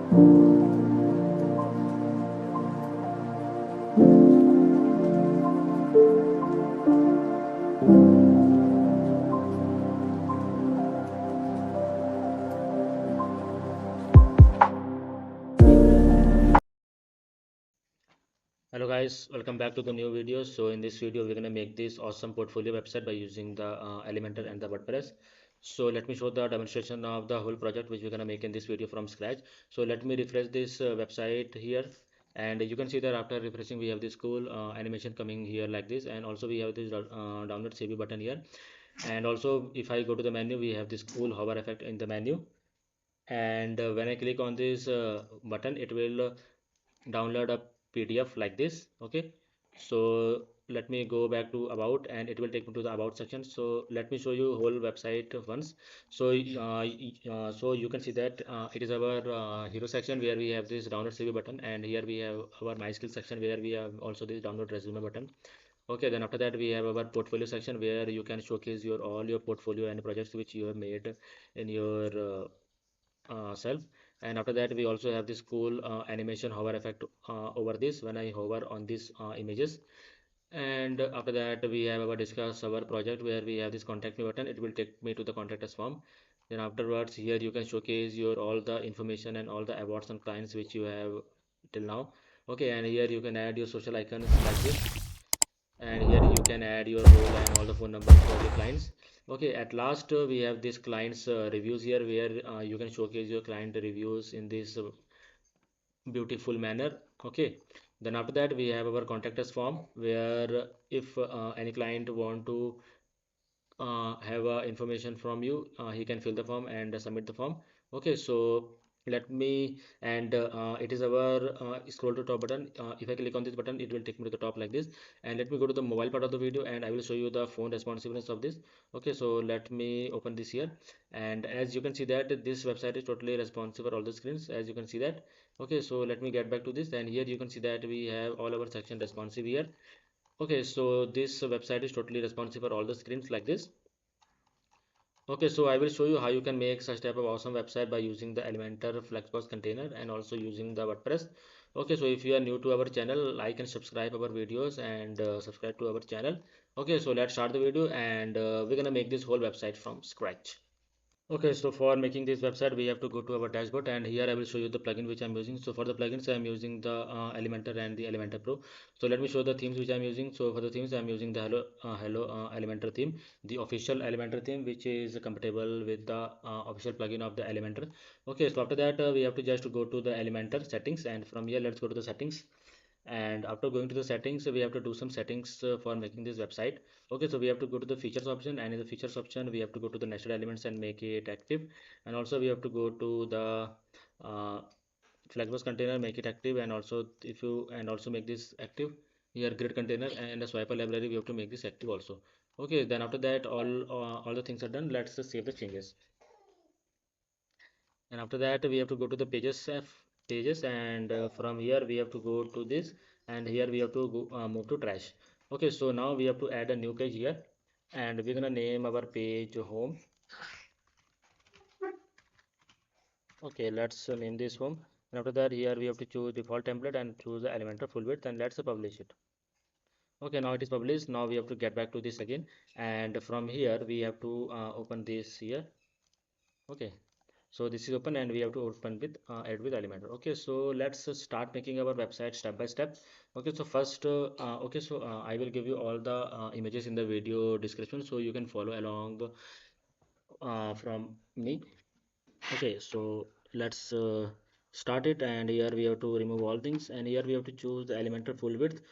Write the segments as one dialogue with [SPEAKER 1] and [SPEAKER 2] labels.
[SPEAKER 1] Hello guys, welcome back to the new video. So in this video we're gonna make this awesome portfolio website by using the Elementor and the WordPress. So let me show the demonstration of the whole project which we're gonna make in this video from scratch. So let me refresh this website here, and you can see that after refreshing we have this cool animation coming here like this, and also we have this download CV button here, and also if I go to the menu we have this cool hover effect in the menu, and when I click on this button it will download a PDF like this. Okay, so let me go back to about and it will take me to the about section. So let me show you whole website once. So so you can see that it is our hero section where we have this download CV button, and here we have our my skill section where we have also this download resume button. Okay, then after that we have our portfolio section where you can showcase your all your portfolio and projects which you have made in your self. And after that we also have this cool animation hover effect over this when I hover on these images. And after that we have our discuss our project where we have this contact me button. It will take me to the contact us form. Then afterwards here you can showcase your all the information and all the awards and clients which you have till now. Okay, and here you can add your social icons like this, and here you can add your role and all the phone numbers for your clients. Okay, at last we have this clients reviews here where you can showcase your client reviews in this beautiful manner. Okay, then after that we have our contact us form where if any client want to have information from you, he can fill the form and submit the form. Okay, so let me, and it is our scroll to top button. If I click on this button it will take me to the top like this, and let me go to the mobile part of the video and I will show you the phone responsiveness of this. Okay, so let me open this here, and as you can see that this website is totally responsive for all the screens, as you can see that. Okay, so let me get back to this, and here you can see that we have all our section responsive here. Okay, so this website is totally responsive for all the screens like this. Okay, so I will show you how you can make such type of awesome website by using the Elementor Flexbox container and also using the WordPress. Okay, so if you are new to our channel, like and subscribe our videos and subscribe to our channel. Okay, so let's start the video, and we're gonna make this whole website from scratch. Okay, so for making this website, we have to go to our dashboard, and here I will show you the plugin which I'm using. So for the plugins, I'm using the Elementor and the Elementor Pro. So let me show the themes which I'm using. So for the themes, I'm using the Hello Elementor theme, the official Elementor theme, which is compatible with the official plugin of the Elementor. Okay, so after that, we have to just go to the Elementor settings, and from here, let's go to the settings. And after going to the settings we have to do some settings for making this website. Okay, so we have to go to the features option, and in the features option we have to go to the nested elements and make it active, and also we have to go to the uh, flexbox container, make it active, and also if you and also make this active here, grid container and the swiper library we have to make this active also. Okay, then after that all the things are done. Let's just save the changes, and after that we have to go to the pages, and from here we have to go to this, and here we have to go, move to trash. Okay, so now we have to add a new page here, and we're gonna name our page home. Okay, let's name this home, and after that here we have to choose default template and choose the Elementor full width, and let's publish it. Okay, now it is published. Now we have to get back to this again, and from here we have to open this here. Okay, so this is open, and we have to open with add with Elementor. Okay, so let's start making our website step by step. Okay, so first I will give you all the images in the video description so you can follow along from me. Okay, so let's start it, and here we have to remove all things, and here we have to choose the Elementor full width.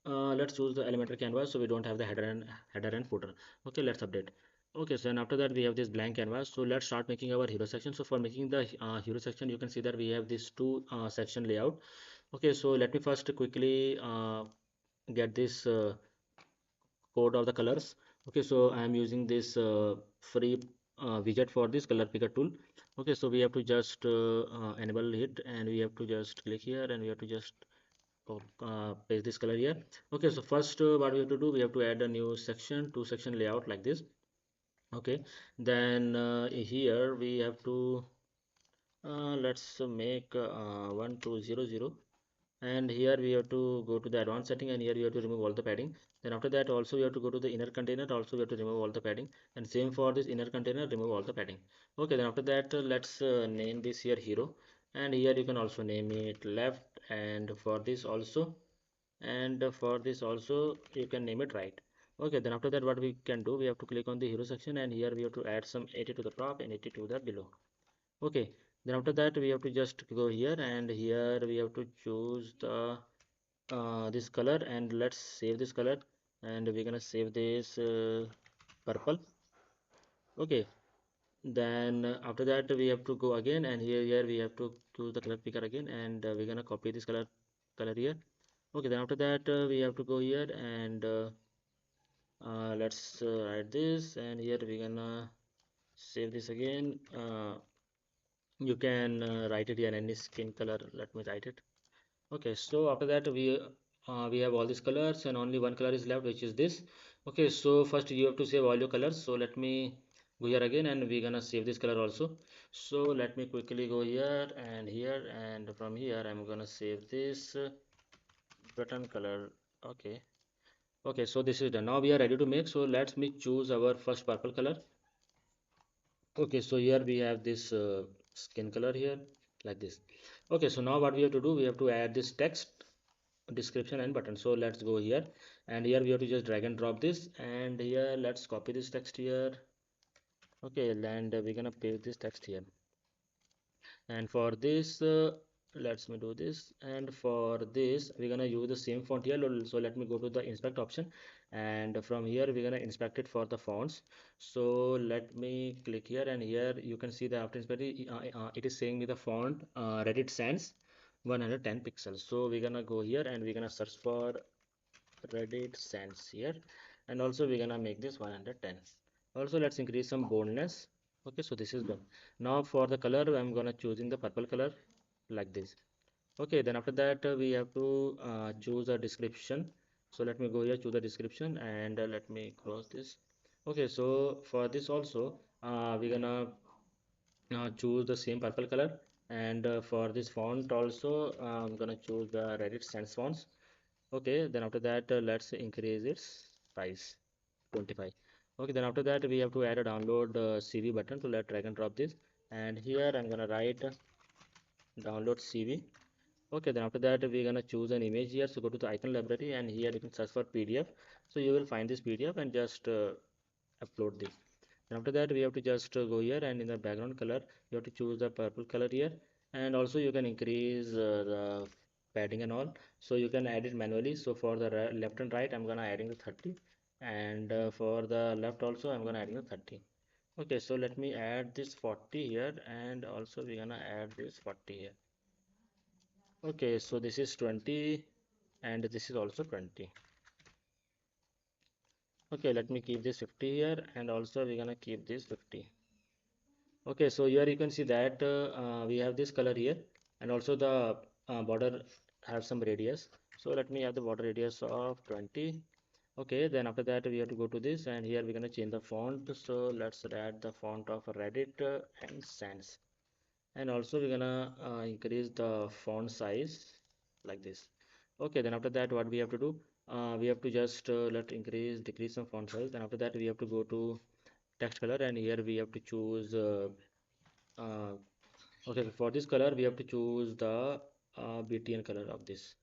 [SPEAKER 1] Let's choose the Elementor canvas so we don't have the header and footer. Okay, let's update. Okay, so and after that we have this blank canvas. So let's start making our hero section. So for making the hero section, you can see that we have this two section layout. Okay, so let me first quickly get this code of the colors. Okay, so I am using this free widget for this color picker tool. Okay, so we have to just enable it, and we have to just click here, and we have to just paste this color here. Okay, so first what we have to do, we have to add a new section, two section layout like this. Okay, then here we have to let's make 1200, and here we have to go to the advanced setting, and here we have to remove all the padding. Then after that also we have to go to the inner container, also we have to remove all the padding, and same for this inner container, remove all the padding. Okay, then after that let's name this here hero, and here you can also name it left, and for this also, and for this also you can name it right. Okay, then after that what we can do, we have to click on the hero section, and here we have to add some 80 to the top and 80 to the below. Okay, then after that we have to just go here, and here we have to choose the this color, and let's save this color, and we're gonna save this purple. Okay, then after that we have to go again, and here we have to choose the color picker again, and we're gonna copy this color here. Okay, then after that we have to go here, and let's write this, and here we're gonna save this again. You can write it here any skin color, let me write it. Okay, so after that we have all these colors, and only one color is left, which is this. Okay, so first you have to save all your colors, so let me go here again, and we're gonna save this color also. So let me quickly go here and here, and from here I'm gonna save this button color. Okay, okay, so this is done. Now we are ready to make, so let's me choose our first purple color. Okay, so here we have this skin color here, like this. Okay, so now what we have to do, we have to add this text, description and button. So let's go here, and here we have to just drag and drop this, and here let's copy this text here. Okay, and we're gonna paste this text here, and for this let's me do this, and for this we're gonna use the same font here. So let me go to the inspect option, and from here we're gonna inspect it for the fonts. So let me click here, and here you can see the after inspecting it is saying me the font Reddit Sans 110 pixels. So we're gonna go here, and we're gonna search for Reddit Sans here, and also we're gonna make this 110. Also let's increase some boldness. Okay, so this is done. Now for the color I'm gonna choosing the purple color, like this. Okay, then after that we have to choose a description. So let me go here, choose the description, and let me close this. Okay, so for this also we're gonna choose the same purple color, and for this font also I'm gonna choose the Reddit Sans fonts. Okay, then after that let's increase its size 25. Okay, then after that we have to add a download CV button. So let's drag and drop this, and here I'm gonna write download CV. Okay, then after that we're gonna choose an image here. So go to the icon library, and here you can search for PDF. So you will find this PDF, and just upload this. And after that we have to just go here, and in the background color you have to choose the purple color here, and also you can increase the padding and all, so you can add it manually. So for the left and right I'm gonna adding the 30, and for the left also I'm gonna adding the 30. Okay, so let me add this 40 here, and also we're gonna add this 40 here. Okay, so this is 20, and this is also 20. Okay, let me keep this 50 here, and also we're gonna keep this 50. Okay, so here you can see that we have this color here, and also the border have some radius. So let me have the border radius of 20. Okay, then after that we have to go to this, and here we're gonna change the font. So let's add the font of Reddit and Sans, and also we're gonna increase the font size like this. Okay, then after that what we have to do, we have to just let decrease some font size. Then after that we have to go to text color, and here we have to choose uh, okay, for this color we have to choose the BTN color of this.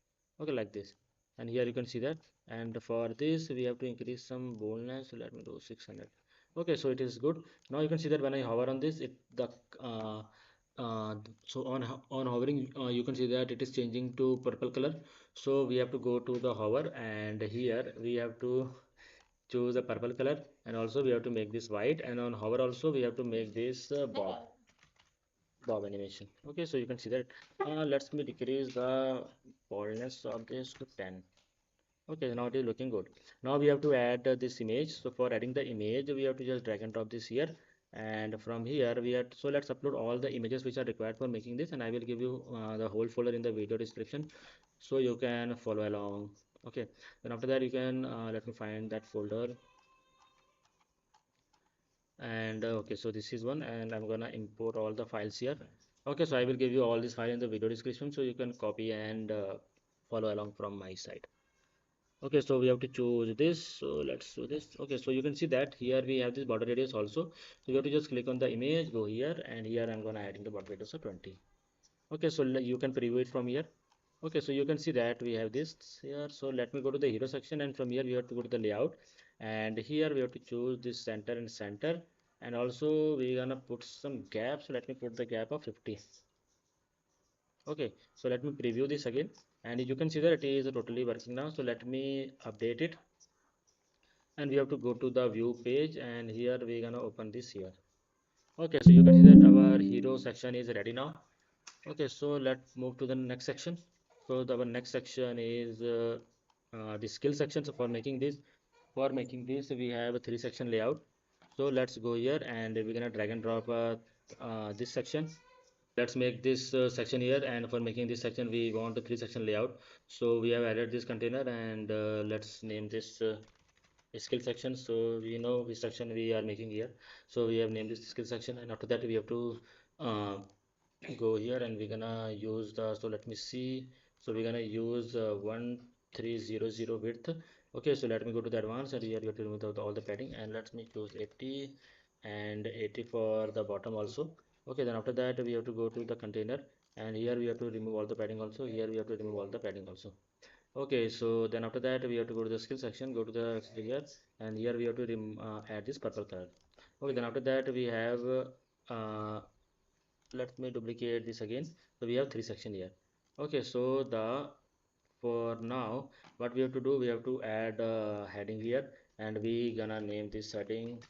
[SPEAKER 1] Okay, like this, and here you can see that. And for this we have to increase some boldness. So let me do 600. Okay, so it is good. Now you can see that when I hover on this, it the so on hovering you can see that it is changing to purple color. So we have to go to the hover, and here we have to choose the purple color, and also we have to make this white, and on hover also we have to make this bob animation. Okay, so you can see that. Let's me decrease the boldness of this to 10. Okay, now it is looking good. Now we have to add this image. So for adding the image we have to just drag and drop this here, and from here we have so let's upload all the images which are required for making this, and I will give you the whole folder in the video description, so you can follow along. Okay, then after that you can let me find that folder, and okay, so this is one, and I'm gonna import all the files here. Okay, so I will give you all this file in the video description so you can copy and follow along from my side. Okay, so we have to choose this. So let's do this. Okay, so you can see that here we have this border radius also. So you have to just click on the image, go here, and here I'm gonna add in the border radius of 20. Okay, so you can preview it from here. Okay, so you can see that we have this here. So let me go to the hero section, and from here we have to go to the layout, and here we have to choose this center and center, and also we're gonna put some gaps. So let me put the gap of 50. Okay, so let me preview this again, and you can see that it is totally working now. So let me update it, and we have to go to the view page, and here we're gonna open this here. Okay, so you can see that our hero section is ready now. Okay, so let's move to the next section. So our next section is the skill section. So for making this, we have a three section layout. So let's go here, and we're gonna drag and drop this section. Let's make this section here, and for making this section we want a three section layout. So we have added this container, and let's name this skill section. So we know which section we are making here. So we have named this skill section, and after that we have to uh, go here, and we're gonna use the, so let me see, so we're gonna use 1300 width. Okay, so let me go to the advanced, and here you have to remove all the padding, and let me choose 80 and 80 for the bottom also. Okay, then after that we have to go to the container, and here we have to remove all the padding also, here we have to remove all the padding also. Okay, so then after that we have to go to the skill section, go to the here, and here we have to add this purple color. Okay, then after that we have let me duplicate this again. So we have three section here. Okay, so the for now what we have to do, we have to add a heading here, and we gonna name this heading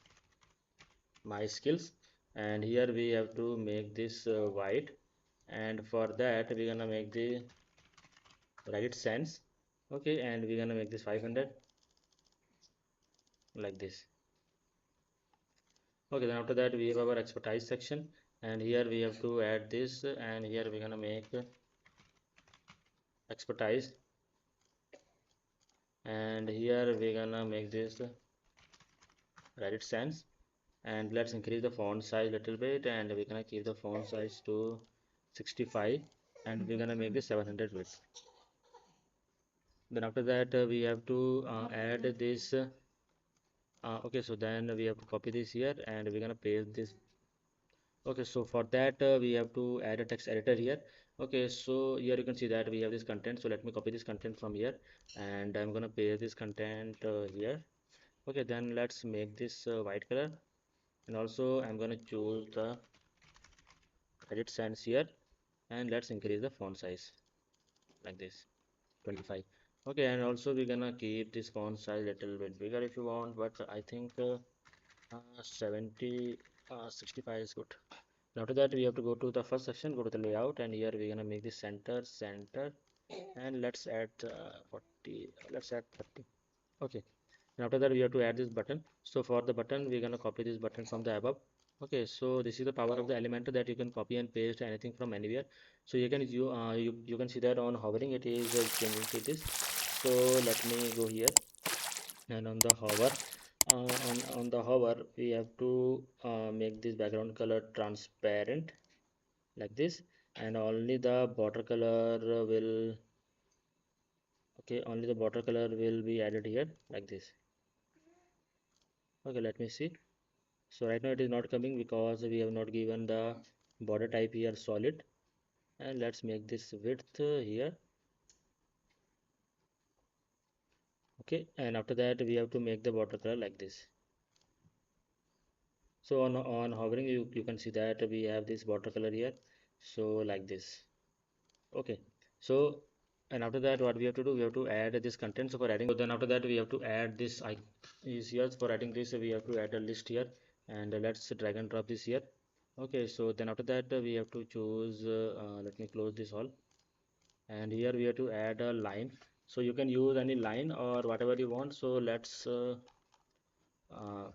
[SPEAKER 1] my skills, and here we have to make this white, and for that we're gonna make the right sense. Okay, and we're gonna make this 500 like this. Okay, then after that we have our expertise section, and here we have to add this, and here we're gonna make expertise, and here we're gonna make this Reddit sense, and let's increase the font size a little bit, and we're gonna keep the font size to 65, and we're gonna make this 700 width. Then after that we have to add this okay, so then we have to copy this here, and we're gonna paste this. Okay, so for that we have to add a text editor here. Okay, so here you can see that we have this content, so let me copy this content from here, and I'm gonna paste this content here. Okay, then let's make this white color, and also I'm gonna choose the edit sans here, and let's increase the font size like this, 25. Okay, and also we're gonna keep this font size a little bit bigger if you want, but I think 70 65 is good. After that we have to go to the first section, go to the layout, and here we're gonna make this center, and let's add 40, let's add 30. Okay, and after that we have to add this button. So for the button we're gonna copy this button from the above. Okay, so this is the power of the Elementor, that you can copy and paste anything from anywhere. So you can see that on hovering it is changing to this. So let me go here, and on the hover on the hover we have to make this background color transparent like this, and only the border color will, okay, only the border color will be added here like this. Okay, let me see. So right now it is not coming because we have not given the border type here solid, and let's make this width here. Okay, and after that we have to make the border color like this. So on hovering you can see that we have this border color here, so like this. Okay, so and after that what we have to do, we have to add this content. So for adding, so then after that we have to add this I is here. For adding this we have to add a list here, and let's drag and drop this here. Okay, so then after that we have to choose let me close this all, and here we have to add a line. So you can use any line or whatever you want. So uh,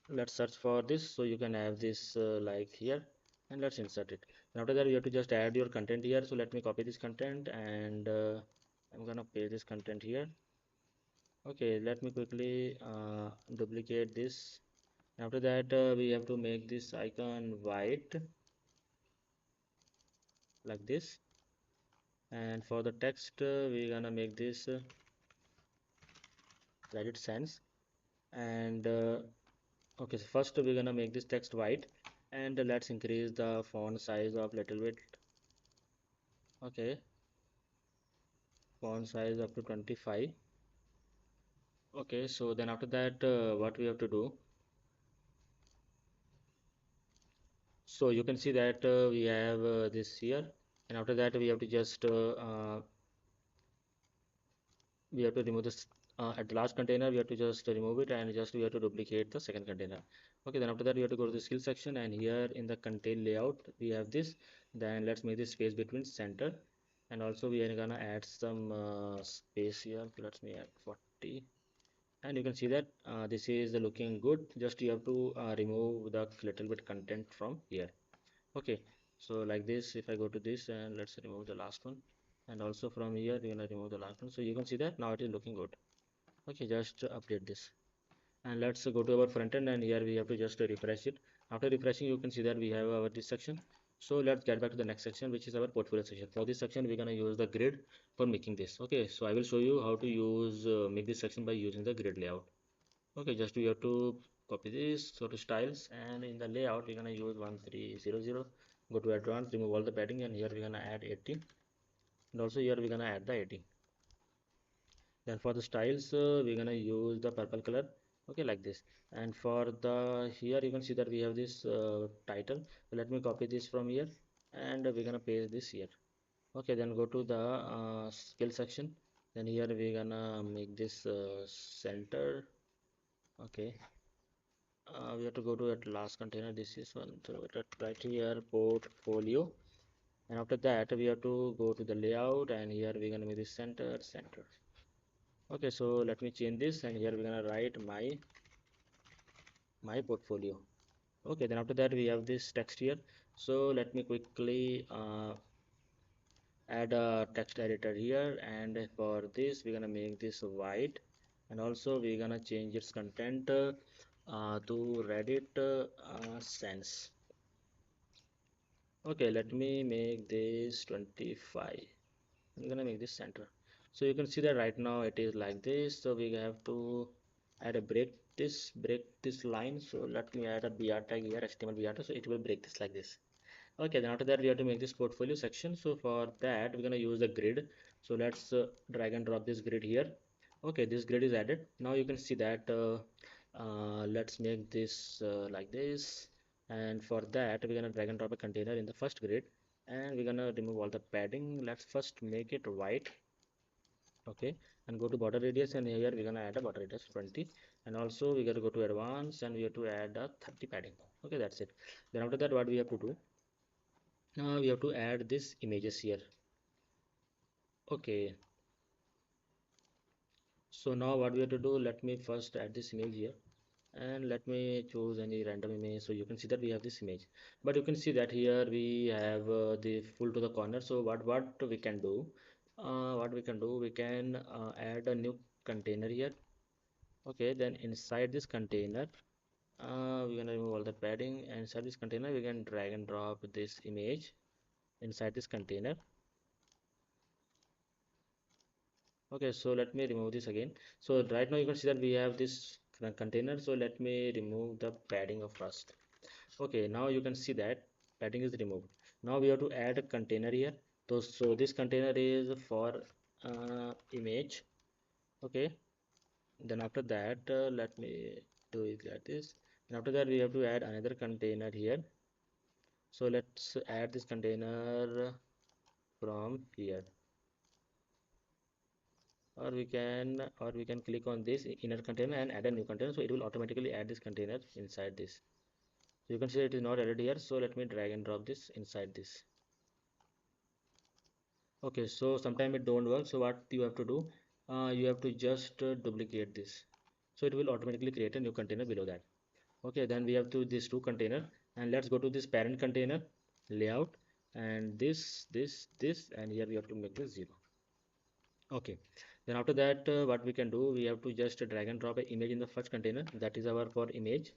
[SPEAKER 1] let's search for this. So you can have this like here, and let's insert it. And after that you have to just add your content here. So let me copy this content, and I'm gonna paste this content here. Okay, let me quickly duplicate this. After that we have to make this icon white, like this. And for the text, we're gonna make this let it sense. And okay, so first we're gonna make this text white, and let's increase the font size of little bit. Okay, font size up to 25. Okay, so then after that, what we have to do? So you can see that we have this here, and after that we have to just we have to remove this at the last container. We have to just remove it, and just we have to duplicate the second container. Okay, then after that we have to go to the skill section, and here in the contain layout we have this. Then let's make this space between center, and also we are gonna add some space here. Let's me add 40, and you can see that this is looking good. Just you have to remove the little bit content from here. Okay, so like this, if I go to this, and let's remove the last one, and also from here we're gonna remove the last one. So you can see that now it is looking good. Okay, just update this, and let's go to our front end, and here we have to just refresh it. After refreshing, you can see that we have our this section. So let's get back to the next section, which is our portfolio section. For this section we're gonna use the grid for making this. Okay, so I will show you how to use make this section by using the grid layout. Okay, just we have to copy this, go to styles, and in the layout we're gonna use 1300. Go to advanced, remove all the padding, and here we're gonna add 18, and also here we're gonna add the 18. Then for the styles, we're gonna use the purple color. Okay, like this. And for the here you can see that we have this title. So let me copy this from here, and we're gonna paste this here. Okay, then go to the skill section. Then here we're gonna make this center. Okay, we have to go to that last container. This is one, so right here portfolio, and after that we have to go to the layout, and here we're gonna make this center. Okay, so let me change this, and here we're gonna write my portfolio. Okay, then after that we have this text here. So let me quickly add a text editor here, and for this we're gonna make this white, and also we're gonna change its content to Reddit sense. Okay, let me make this 25. I'm gonna make this center. So you can see that right now it is like this. So we have to add a break this line. So let me add a br tag here, HTML br tag. So it will break this like this. Okay, then after that we have to make this portfolio section. So for that we're gonna use the grid. So let's drag and drop this grid here. Okay, this grid is added. Now you can see that let's make this like this, and for that we're gonna drag and drop a container in the first grid, and we're gonna remove all the padding. Let's first make it white. Okay, and go to border radius, and here we're gonna add a border radius 20, and also we gotta go to advanced, and we have to add a 30 padding. Okay, that's it. Then after that what we have to do, we have to add this images here. Okay, so now what we have to do, let me first add this image here, and let me choose any random image. So you can see that we have this image, but you can see that here we have the full to the corner. So what we can do, we can add a new container here. Okay, then inside this container we're gonna remove all the padding, and inside this container we can drag and drop this image inside this container. Okay, so let me remove this again. So right now you can see that we have this container. So let me remove the padding of first. Okay, now you can see that padding is removed. Now we have to add a container here. So this container is for image. Okay, then after that let me do it like this. And after that we have to add another container here. So let's add this container from here, or we can click on this inner container and add a new container. So it will automatically add this container inside this. So you can see it is not added here. So let me drag and drop this inside this. Okay, so sometimes it don't work. So what you have to do, you have to just duplicate this. So it will automatically create a new container below that. Okay, then we have to this two container, and let's go to this parent container layout, and this, and here we have to make this 0. Okay, then after that what we can do, we have to just drag and drop an image in the first container. That is our for image.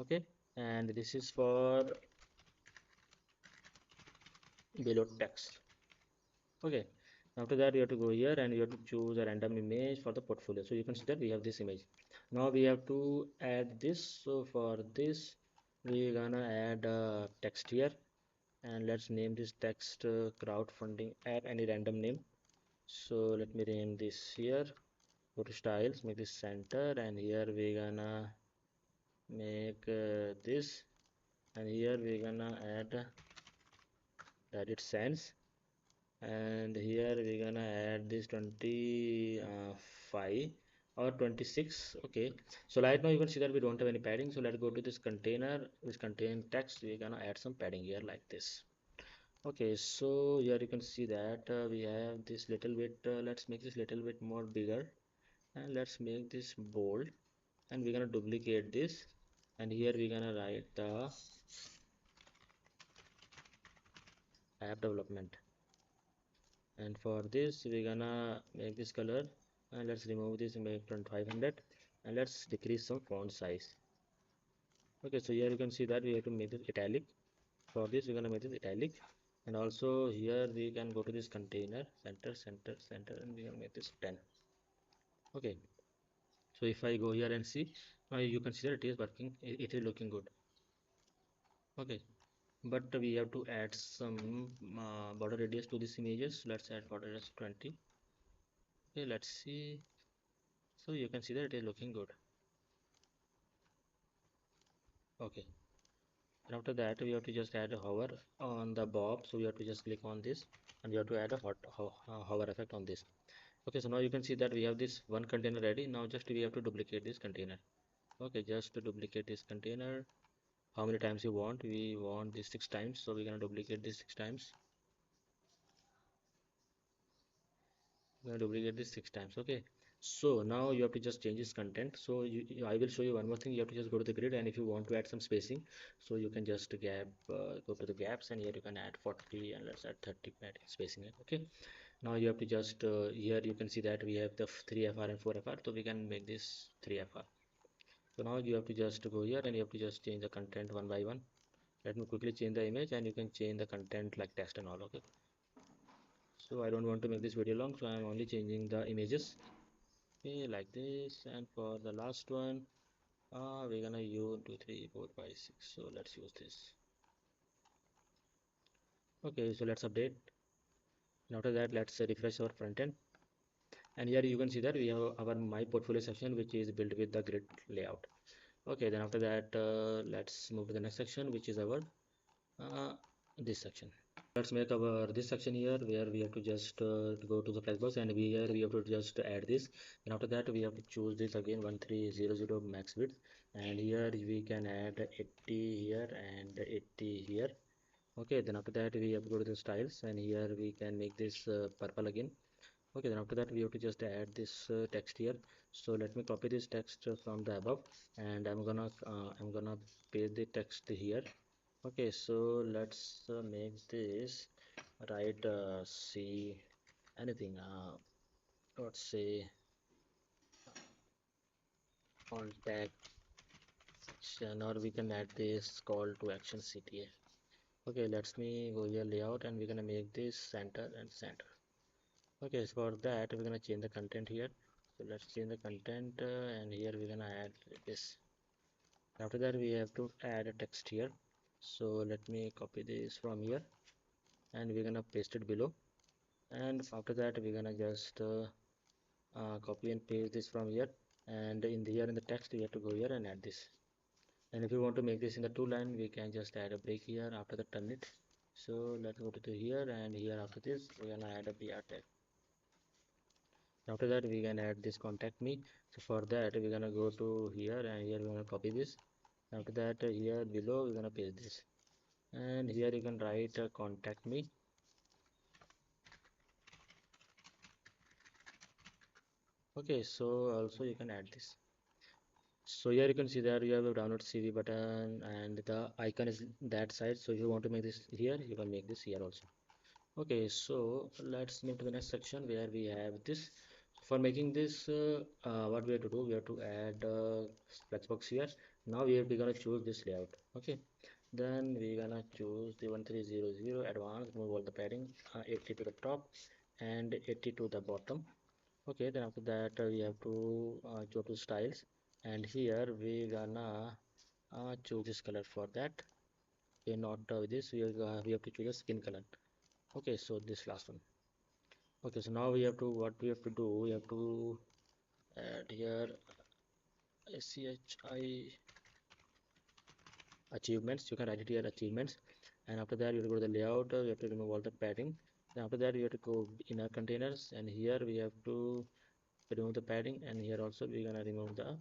[SPEAKER 1] Okay, and this is for below text. Okay, after that you have to go here and you have to choose a random image for the portfolio. So you can see that we have this image. Now we have to add this. So for this we're gonna add text here, and let's name this text crowdfunding app, any random name. So let me name this here. Go to styles, make this center, and here we're gonna make this, and here we're gonna add that it sends, and here we're gonna add this 25 or 26. Okay, so right now you can see that we don't have any padding, so let's go to this container which contain text. We're gonna add some padding here like this. Okay, so here you can see that we have this little bit, let's make this little bit more bigger, and let's make this bold, and we're gonna duplicate this, and here we're gonna write the app development, and for this we're gonna make this color, and let's remove this and make 2500, and let's decrease some font size. Okay, so here you can see that we have to make it italic. For this we're gonna make it italic, and also here we can go to this container center center center, and we're gonna make this 10. Okay, so if I go here and see, now you can see that it is working, it is looking good. Okay, but we have to add some border radius to these images. Let's add border radius 20. Okay, let's see. So you can see that it is looking good. Okay, and after that we have to just add a hover on the bob, so we have to just click on this, and we have to add a hover effect on this. Okay, so now you can see that we have this one container ready. Now just we have to duplicate this container. Okay, just to duplicate this container, how many times you want? We want this 6 times, so we're gonna duplicate this 6 times. We're gonna duplicate this 6 times. Okay, so now you have to just change this content. So I will show you one more thing. You have to just go to the grid, and if you want to add some spacing, so you can just go to the gaps, and here you can add 40, and let's add 30 spacing. Okay, now you have to just here you can see that we have the 3FR and 4FR, so we can make this 3FR. So now you have to just go here, and you have to just change the content one by one. Let me quickly change the image, and you can change the content like text and all. Okay, so I don't want to make this video long, so I'm only changing the images. Okay, like this, and for the last one we're gonna use 2 3 4 5 6, so let's use this. Okay, so let's update, and after that let's refresh our front end, and here you can see that we have our my portfolio section which is built with the grid layout. Okay, then after that let's move to the next section, which is our this section. Let's make our this section here where we have to just go to the flashbox, and here we have to just add this, and after that we have to choose this again 1300 max width, and here we can add 80 here and 80 here. Okay, then after that we have to go to the styles, and here we can make this purple again. Okay, then after that we have to just add this text here. So let me copy this text from the above, and I'm gonna paste the text here. Okay, so let's make this right, see anything, let's say contact section, or we can add this call to action CTA. Okay, let's me go here layout, and we're gonna make this center and center. Okay, so for that we're gonna change the content here. So let's change the content, and here we're gonna add this. After that we have to add a text here, so let me copy this from here, and we're gonna paste it below, and after that we're gonna just copy and paste this from here, and in the here in the text we have to go here and add this. And if you want to make this in the two line, we can just add a break here after the turn it. So let's go to the here, and here after this we're gonna add a BR tag. After that we can add this contact me. So for that we're gonna go to here, and here we're gonna copy this. After that here below we're gonna paste this, and here you can write contact me. Okay, so also you can add this. So here you can see that you have a download CV button, and the icon is that side. So if you want to make this here, you can make this here also. Okay, so let's move to the next section where we have this. For making this, what we have to do, we have to add flexbox here. Now we are gonna choose this layout. Okay, Then we gonna choose the 1300 advanced, move all the padding, 80 to the top and 80 to the bottom. Okay, then after that we have to go to styles, and here we gonna choose this color for that. Okay, not this, we have to choose a skin color. Okay, so this last one. Okay, so now we have to, what we have to do, we have to add here SCHI achievements. You can write it here, achievements. And after that you have to go to the layout, you have to remove all the padding. Then after that you have to go inner containers, and here we have to remove the padding, and here also we're gonna remove the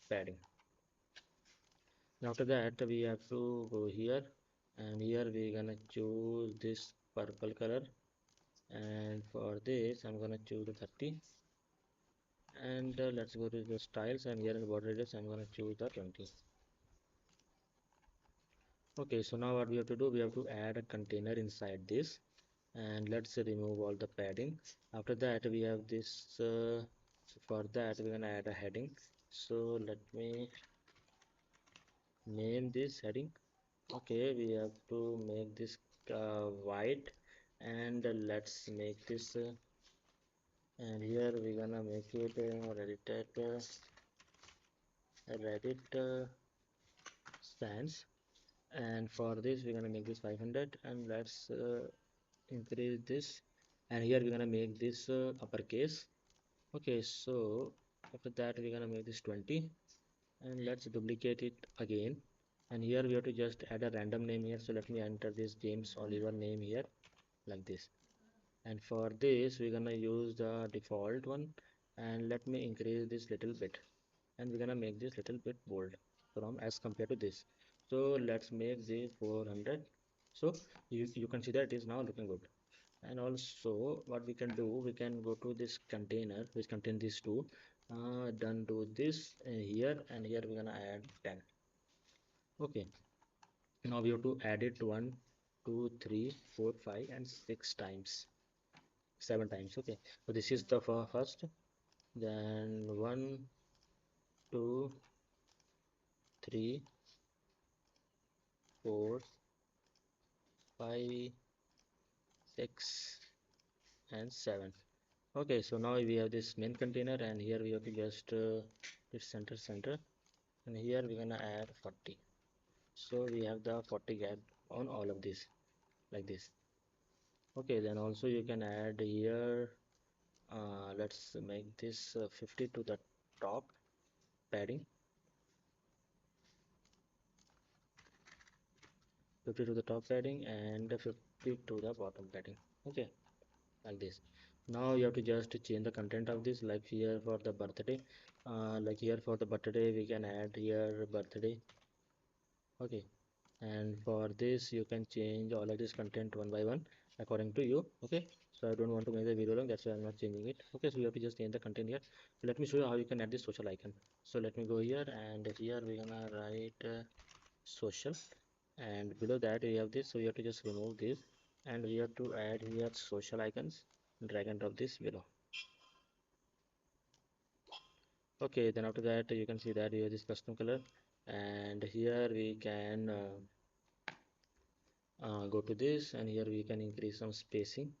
[SPEAKER 1] padding. And after that we have to go here, and here we're gonna choose this purple color, and for this I'm gonna choose the 30, and let's go to the styles, and here in the border radius I'm gonna choose the 20. Okay, so now what we have to do, we have to add a container inside this, and let's remove all the padding. After that we have this, so for that we're gonna add a heading. So let me name this heading. Okay, we have to make this white, and let's make this and here we're gonna make it Reddit stands, and for this we're gonna make this 500, and let's increase this, and here we're gonna make this uppercase. Okay, so after that we're gonna make this 20, and let's duplicate it again, and here we have to just add a random name here. So let me enter this James Oliver name here like this, and for this we're gonna use the default one, and let me increase this little bit, and we're gonna make this little bit bold from as compared to this. So let's make this 400. So you can see that it is now looking good. And also what we can do, we can go to this container which contain these two, done to this here, and here we're gonna add 10. Okay, now we have to add it 1 2 3 4 5 and 6 times, 7 times. Okay, so this is the first, then 1 2 3 4 5 6 and 7. Okay, so now we have this main container, and here we have to just hit center, and here we're gonna add 40. So we have the 40 gap on all of this like this. Okay, then also you can add here, let's make this 50 to the top padding, 50 to the top padding and 50 to the bottom padding. Okay, like this. Now you have to just change the content of this, like here for the birthday, like here for the birthday we can add here birthday. Okay, and for this you can change all of this content one by one according to you. Okay, so I don't want to make the video long, that's why I'm not changing it. Okay, so you have to just change the content here. So let me show you how you can add this social icon. So let me go here, and here we're gonna write social, and below that we have this, so you have to just remove this, and we have to add here social icons, drag and drop this below. Okay, then after that you can see that we have this custom color, and here we can go to this, and here we can increase some spacing.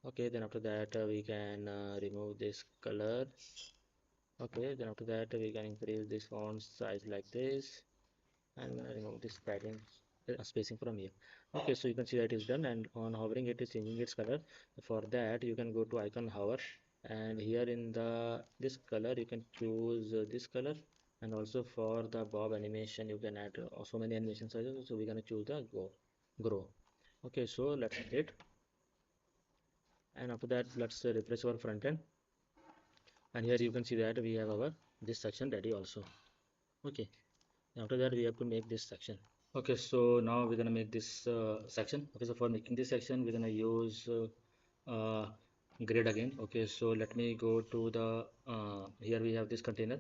[SPEAKER 1] Okay, then after that we can remove this color. Okay, then after that we can increase this font size like this, and remove this padding spacing from here. Okay, so you can see that is done, and on hovering it is changing its color. For that you can go to icon hover, and here in the this color you can choose this color, and also for the bob animation you can add so many animation sizes, so we're gonna choose the grow. Okay, so let's hit, and after that let's refresh our front end, and here you can see that we have our this section ready also. Okay, after that we have to make this section. Okay, so now we're gonna make this section. Okay, so for making this section we're gonna use grid again. Okay, so let me go to the here we have this container.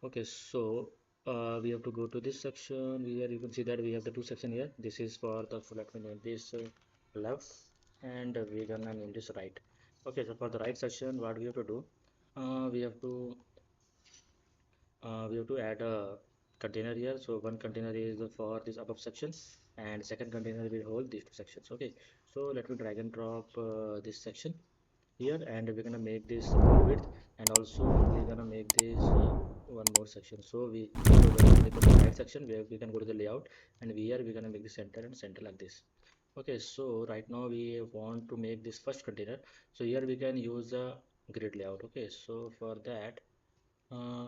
[SPEAKER 1] Okay, so we have to go to this section. Here you can see that we have the two section here. This is for the, so let me name this left, and we're gonna name this right. Okay, so for the right section what we have to do, we have to add a container here. So one container is for this above section, and second container will hold these two sections. Okay, so let me drag and drop this section here, and we're gonna make this full width, and also we're gonna make this one more section. So we when we click on the right section, where we can go to the layout, and here we're gonna make the center and center like this. Okay, so right now we want to make this first container, so here we can use a grid layout. Okay, so for that uh,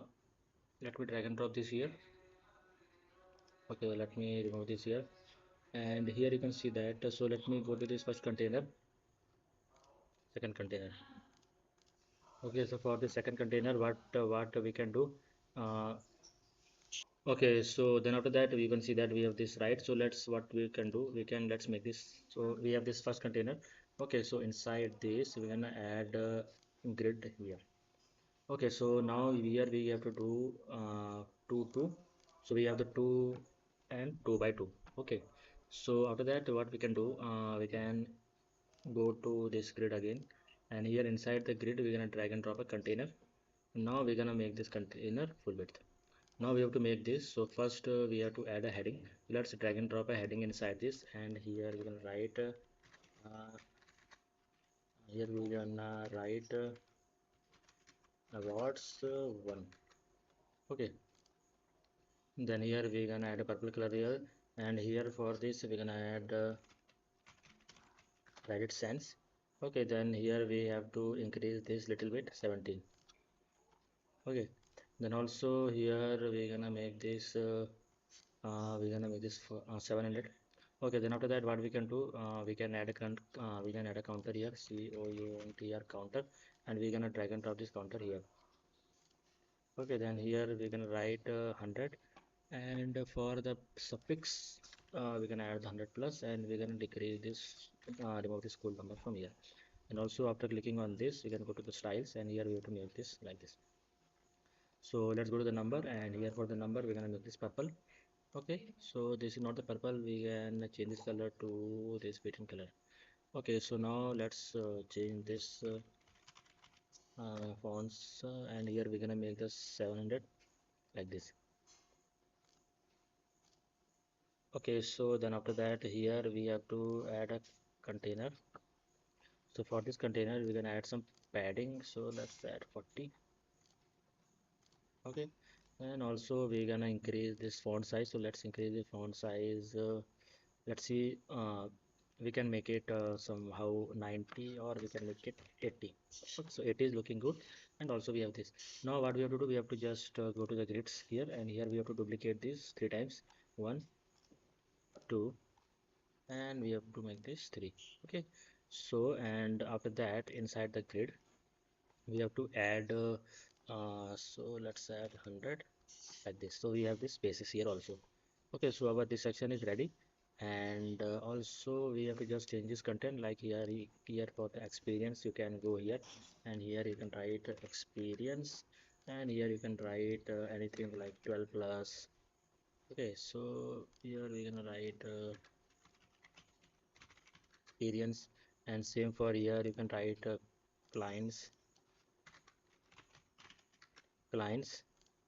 [SPEAKER 1] let me drag and drop this here. Okay, let me remove this here, and here you can see that. So let me go to this first container, second container. Okay, so for the second container, what we can do? Uh, okay, so then after that we can see that we have this, right? So let's what we can do. We can let's make this. So we have this first container. Okay, so inside this we're gonna add a grid here. Okay, so now here we have to do 2 2. So we have the 2 and 2 by 2. Okay, so after that what we can do? We can go to this grid again, and here inside the grid we're gonna drag and drop a container. Now we're gonna make this container full width. Now we have to make this. So first we have to add a heading. Let's drag and drop a heading inside this, and here we're gonna write uh, here we're gonna write awards 1. Okay, then here we're gonna add a purple color here, and here for this we're gonna add Reddit sense. Okay, then here we have to increase this little bit, 17. Okay, then also here we're gonna make this for 700. Okay, then after that what we can do, we can add a we can add a counter here, counter counter, and we're gonna drag and drop this counter here. Okay, then here we're gonna write 100, and for the suffix we're gonna add the 100 plus, and we're gonna decrease this, remove this cool number from here. And also after clicking on this, we can go to the styles, and here we have to make this like this. So let's go to the number, and here for the number we're gonna make this purple. Okay, so this is not the purple, we can change this color to this pattern color. Okay, so now let's change this fonts, and here we're gonna make this 700 like this. Okay, so then after that here we have to add a container. So for this container we're gonna add some padding, so let's add 40. Okay, and also we're gonna increase this font size, so let's increase the font size. Let's see, we can make it somehow 90, or we can make it 80. Okay, so 80 is looking good. And also we have this. Now what we have to do, we have to just go to the grids here, and here we have to duplicate this 3 times. 1 2, and we have to make this 3. Okay, so and after that inside the grid we have to add so let's add 100 like this. So we have this spaces here also. Okay, so our this section is ready, and also we have to just change this content, like here here for the experience you can go here, and here you can write experience, and here you can write anything like 12 plus. Okay, so here we're gonna write experience, and same for here you can write clients clients,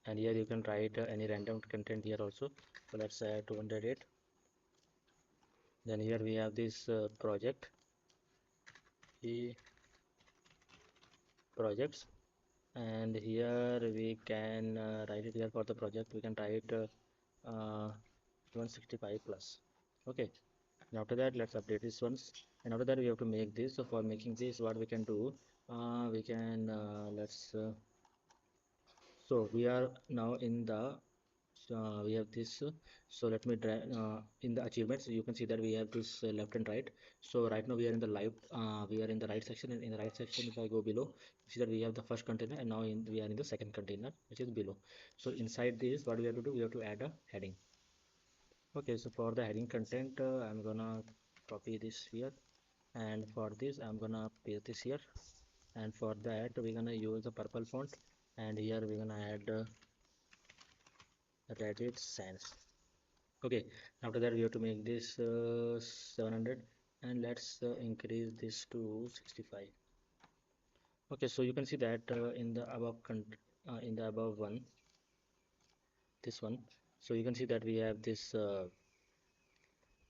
[SPEAKER 1] and here you can write any random content here also. So let's say 208. Then here we have this project, the projects, and here we can write it. Here for the project we can write 165 plus. Okay, and after that let's update this ones, and after that we have to make this. So for making this, what we can do, we can let's so we are now in the we have this so let me try in the achievements. You can see that we have this left and right. So right now we are in the live, we are in the right section, and in the right section if I go below, you see that we have the first container, and now we are in the second container, which is below. So inside this what we have to do, we have to add a heading. Okay, so for the heading content, I'm gonna copy this here, and for this I'm gonna paste this here, and for that we're gonna use the purple font, and here we're gonna add Reddit sans. Okay, after that we have to make this 700, and let's increase this to 65. Okay, so you can see that in the in the above one, this one, so you can see that we have this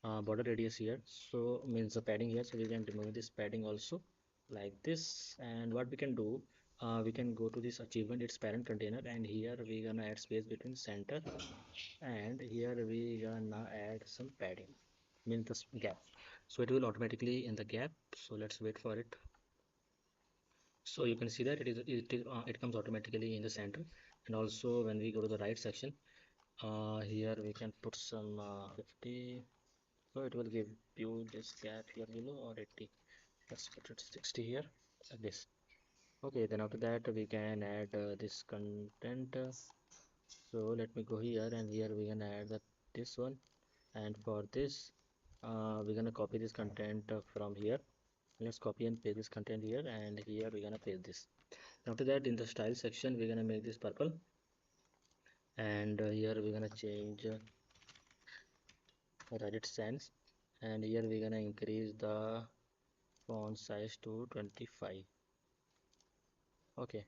[SPEAKER 1] border radius here, so means the padding here, so we can remove this padding also like this. And what we can do, we can go to this achievement, its parent container, and here we gonna add space between center, and here we gonna add some padding, means the gap, so it will automatically in the gap. So let's wait for it. So you can see that it comes automatically in the center. And also when we go to the right section, here we can put some 50, so it will give you this gap here below, or 80. Let's put it 60 here, like this. Okay, then after that we can add this content. So let me go here, and here we can add this one. And for this, we're gonna copy this content from here. Let's copy and paste this content here, and here we're gonna paste this. After that, in the style section, we're gonna make this purple, and here we're gonna change Reddit sans, and here we're gonna increase the font size to 25. Okay.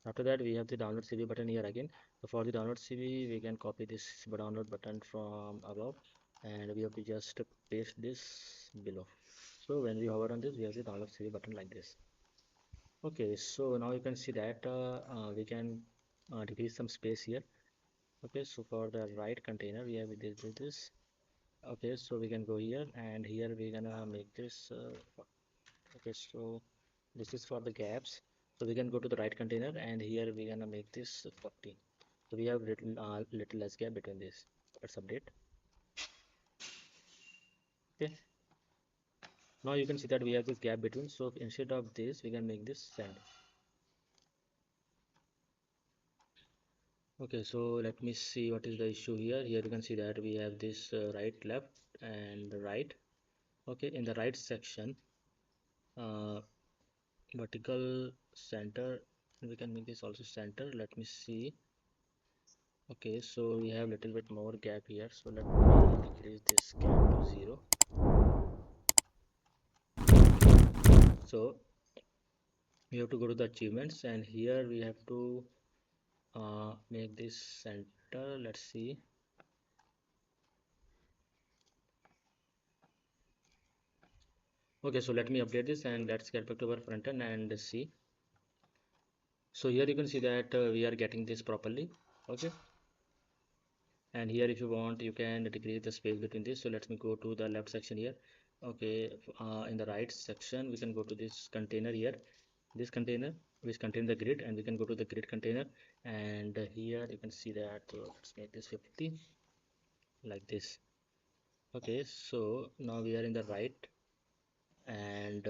[SPEAKER 1] After that, we have the download CV button here again. So for the download CV, we can copy this download button from above, and we have to just paste this below. So when we hover on this, we have the download CV button like this. Okay, so now you can see that we can decrease some space here. Okay, so for the right container, we have this. Okay, so we can go here, and here we're gonna make this. Okay, so this is for the gaps. So we can go to the right container, and here we're gonna make this 40. So we have little less gap between this. Let's update. Okay. Now you can see that we have this gap between. So instead of this, we can make this send. Okay, so let me see what is the issue here. Here you can see that we have this right, left, and right. Okay, in the right section, uh, vertical center, we can make this also center. Let me see. Okay, so we have little bit more gap here. So let me decrease this gap to 0. So we have to go to the achievements, and here we have to make this center. Let's see. Okay, so let me update this, and let's get back to our front end and see. So here you can see that we are getting this properly. Okay, and here if you want, you can decrease the space between this. So let me go to the left section here. Okay, in the right section, we can go to this container here, this container which contain the grid, and we can go to the grid container, and here you can see that let's make this 50 like this. Okay, so now we are in the right, and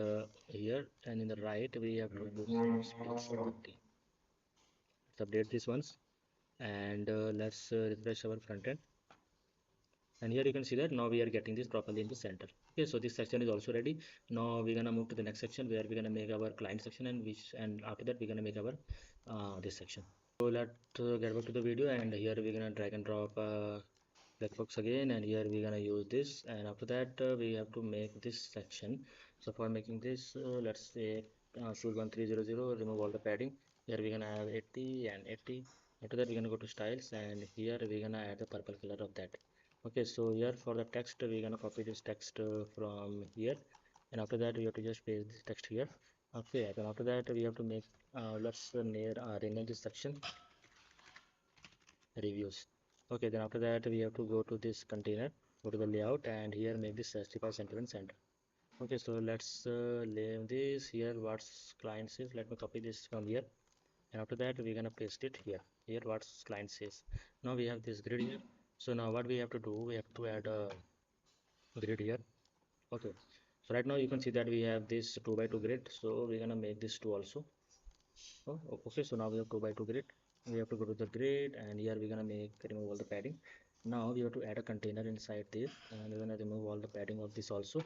[SPEAKER 1] here and in the right we have to do some space 30. Let's update this once, and let's refresh our front end, and here you can see that now we are getting this properly in the center. Okay, so this section is also ready. Now we're gonna move to the next section where we're gonna make our client section, and after that we're gonna make our this section. So let's get back to the video, and here we're gonna drag and drop black box again, and here we're gonna use this, and after that we have to make this section. So for making this, let's say choose 1300, remove all the padding. Here we're gonna have 80 and 80. After that we're gonna go to styles, and here we're gonna add the purple color of that. Okay, so here for the text, we're gonna copy this text from here, and after that we have to just paste this text here. Okay, then after that we have to make let's rename this section reviews. Okay, then after that we have to go to this container, go to the layout, and here make this 65 centimeter center. Okay, so let's lay this here. What's client says, let me copy this from here, and after that we're gonna paste it here. Here what's client says. Now we have this grid here. So now what we have to do, we have to add a grid here. Okay, so right now you can see that we have this 2 by 2 grid, so we're gonna make this 2 also. Oh, okay, so now we have 2 by 2 grid. We have to go to the grid, and here we're gonna remove all the padding. Now we have to add a container inside this, and we're gonna remove all the padding of this also.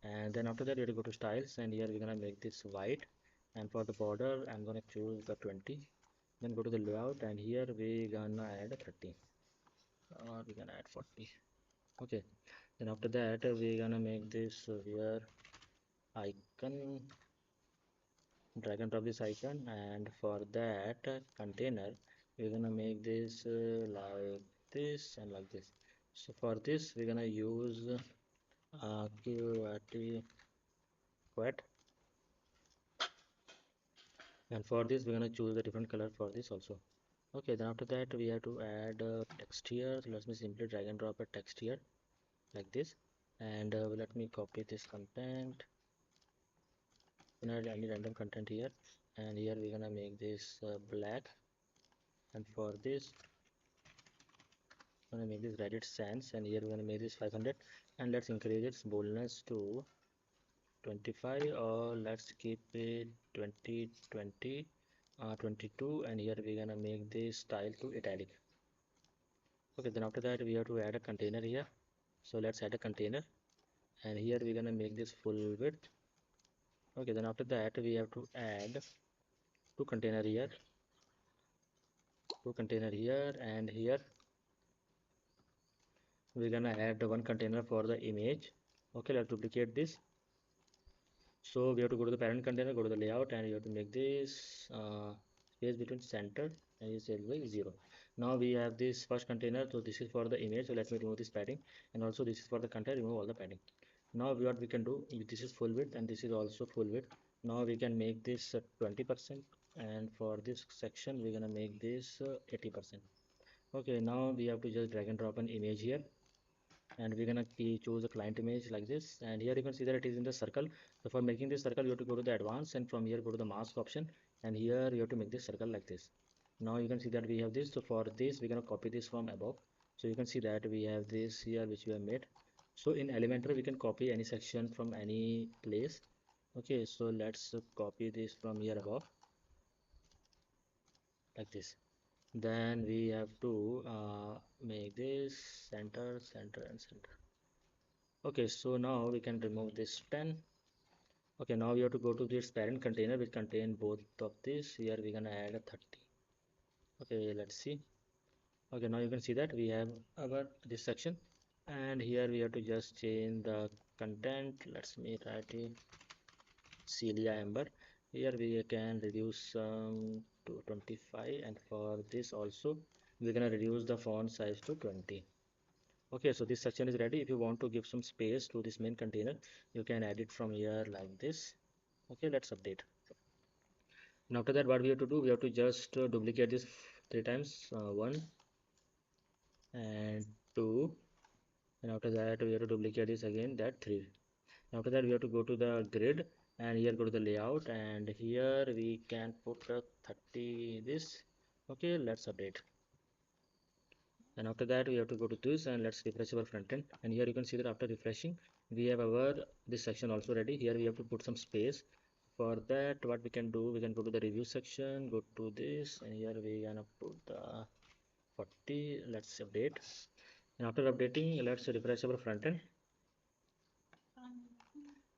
[SPEAKER 1] And then after that we have to go to styles, and here we're gonna make this white, and for the border I'm gonna choose the 20. Then go to the layout, and here we're gonna add 30, or we're gonna add 40. Okay, then after that we're gonna make this here icon, drag and drop this icon, and for that container we're gonna make this like this and like this. So for this we're gonna use qrt quad, and for this we're gonna choose a different color for this also. Okay, then after that we have to add text here. So let me simply drag and drop a text here like this, and let me copy this content. Any random content here, and here we're gonna make this black, and for this I'm gonna make this Reddit sans, and here we're gonna make this 500, and let's increase its boldness to 25, or let's keep it 20, 20, 22, and here we're gonna make this style to italic. Okay, then after that we have to add a container here. So let's add a container, and here we're gonna make this full width. Okay, then after that we have to add two container here, and here we're gonna add one container for the image. Okay, let's duplicate this. So we have to go to the parent container, go to the layout, and you have to make this space between center and is equal by 0. Now we have this first container, so this is for the image, so let me remove this padding, and also this is for the content, remove all the padding. Now what we can do, this is full width and this is also full width. Now we can make this 20%, and for this section we're gonna make this 80%. Okay, now we have to just drag and drop an image here, and we're gonna choose a client image like this, and here you can see that it is in the circle. So for making this circle you have to go to the advanced, and from here go to the mask option, and here you have to make this circle like this. Now you can see that we have this. So for this we're gonna copy this from above, so you can see that we have this here which we have made. So in Elementor we can copy any section from any place. Okay, so let's copy this from here above like this. Then we have to make this center, center, and center. Okay, so now we can remove this 10. Okay, now we have to go to this parent container which contain both of this. Here we're gonna add a 30. Okay, let's see. Okay, now you can see that we have our this section, and here we have to just change the content. Let's me write it Celia Amber. Here we can reduce to 25, and for this also we're gonna reduce the font size to 20. Okay, so this section is ready. If you want to give some space to this main container, you can add it from here like this. Okay, let's update. And after that what we have to do, we have to just duplicate this 3 times, 1 and 2, and after that we have to duplicate this again, that 3. After that we have to go to the grid, and here go to the layout, and here we can put 30 this. Okay, let's update. And after that we have to go to this, and let's refresh our front end, and here you can see that after refreshing we have our this section also ready. Here we have to put some space. For that what we can do, we can go to the review section, go to this, and here we gonna put 40. Let's update, and after updating let's refresh our front end,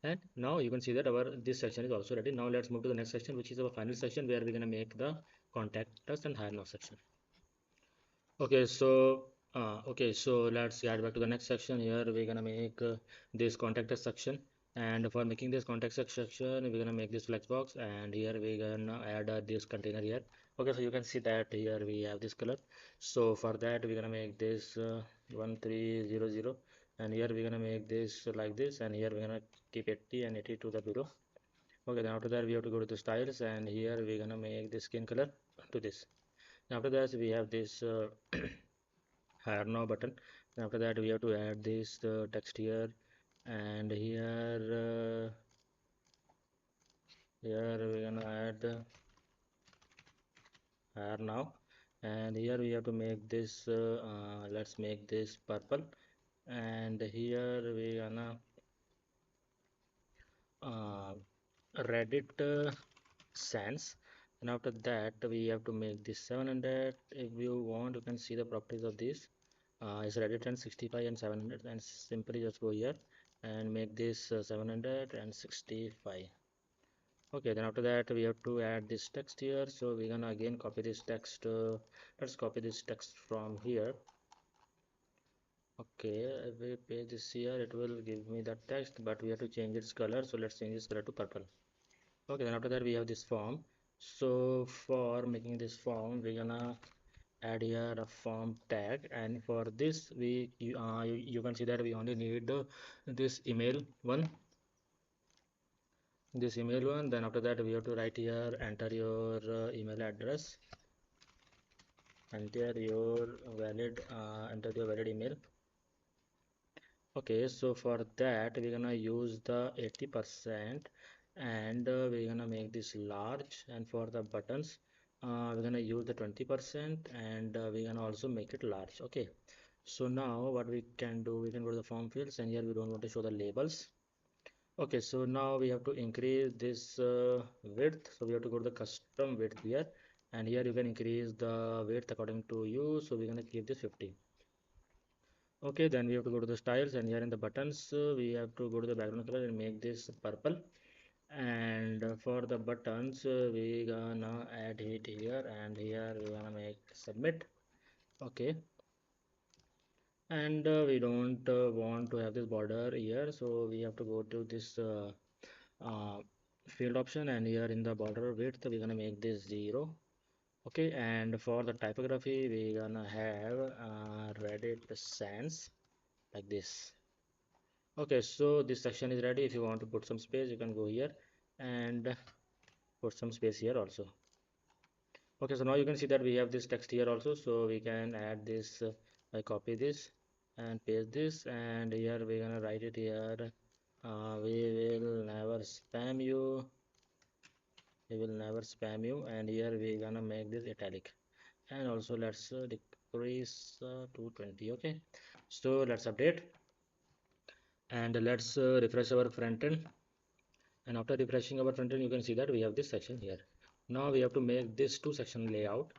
[SPEAKER 1] and now you can see that our this section is also ready. Now let's move to the next section, which is our final section, where we're gonna make the contact us and hire now section. Okay, so let's get back to the next section. Here we're gonna make this contact us section, and for making this contact us section we're gonna make this flex box, and here we're gonna add this container here. Okay, so you can see that here we have this color. So for that we're gonna make this 1300, and here we're gonna make this like this, and here we're gonna keep 80 and 80 to the below. Okay, then after that we have to go to the styles, and here we're gonna make the skin color to this. After that we have this hire now button, and after that we have to add this text here, and here we're gonna add hire now, and here we have to make this let's make this purple, and here we're gonna uh, Reddit sans, and after that we have to make this 700. If you want you can see the properties of this. It's Reddit and 65 and 700, and simply just go here and make this 765. Okay, then after that we have to add this text here, so we're gonna again copy this text. Let's copy this text from here. Okay, if we paste this here it will give me the text, but we have to change its color, so let's change this color to purple. Okay, then after that we have this form. So for making this form we're gonna add here a form tag, and for this you can see that we only need this email one this email one. Then after that we have to write here, enter your email address, enter your valid email. Okay, so for that we're gonna use the 80%, and we're gonna make this large. And for the buttons we're gonna use the 20%, and we're gonna also make it large. Okay, so now what we can do, we can go to the form fields, and here we don't want to show the labels. Okay, so now we have to increase this width, so we have to go to the custom width here, and here you can increase the width according to you, so we're gonna keep this 50. Okay, then we have to go to the styles, and here in the buttons we have to go to the background color and make this purple. And for the buttons we gonna add it here, and here we gonna make submit. Okay, and we don't want to have this border here, so we have to go to this uh, field option, and here in the border width we're gonna make this 0. Okay, and for the typography we're gonna have Reddit sans like this. Okay, so this section is ready. If you want to put some space, you can go here and put some space here also. Okay, so now you can see that we have this text here also, so we can add this I copy this and paste this, and here we're gonna write it here, we will never spam you, and here we're gonna make this italic, and also let's decrease to 20. Okay, so let's update, and let's refresh our front end. And after refreshing our front end, you can see that we have this section here. Now we have to make this two section layout.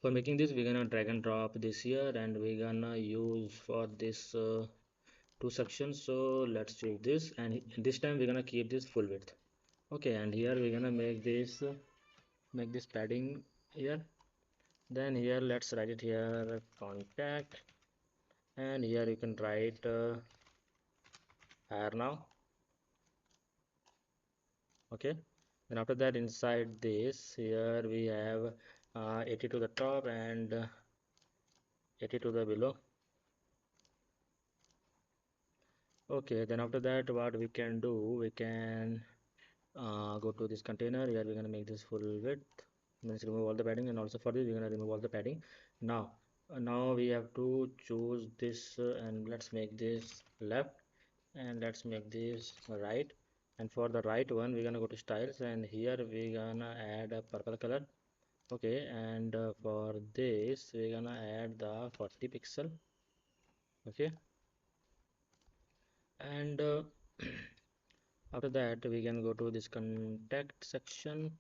[SPEAKER 1] For making this, we're gonna drag and drop this here, and we're gonna use for this two sections. So let's choose this, and this time we're gonna keep this full width. Okay, and here we're gonna make this padding here. Then here let's write it here contact, and here you can write hire now. Okay, then after that inside this here we have 80 to the top and 80 to the below. Okay, then after that what we can do, we can go to this container. Here we're gonna make this full width, means remove all the padding, and also for this we're gonna remove all the padding. Now we have to choose this and let's make this left, and let's make this right. And for the right one we're gonna go to styles, and here we're gonna add a purple color. Okay, and for this we're gonna add the 40 pixel. Okay, and after that we can go to this contact section,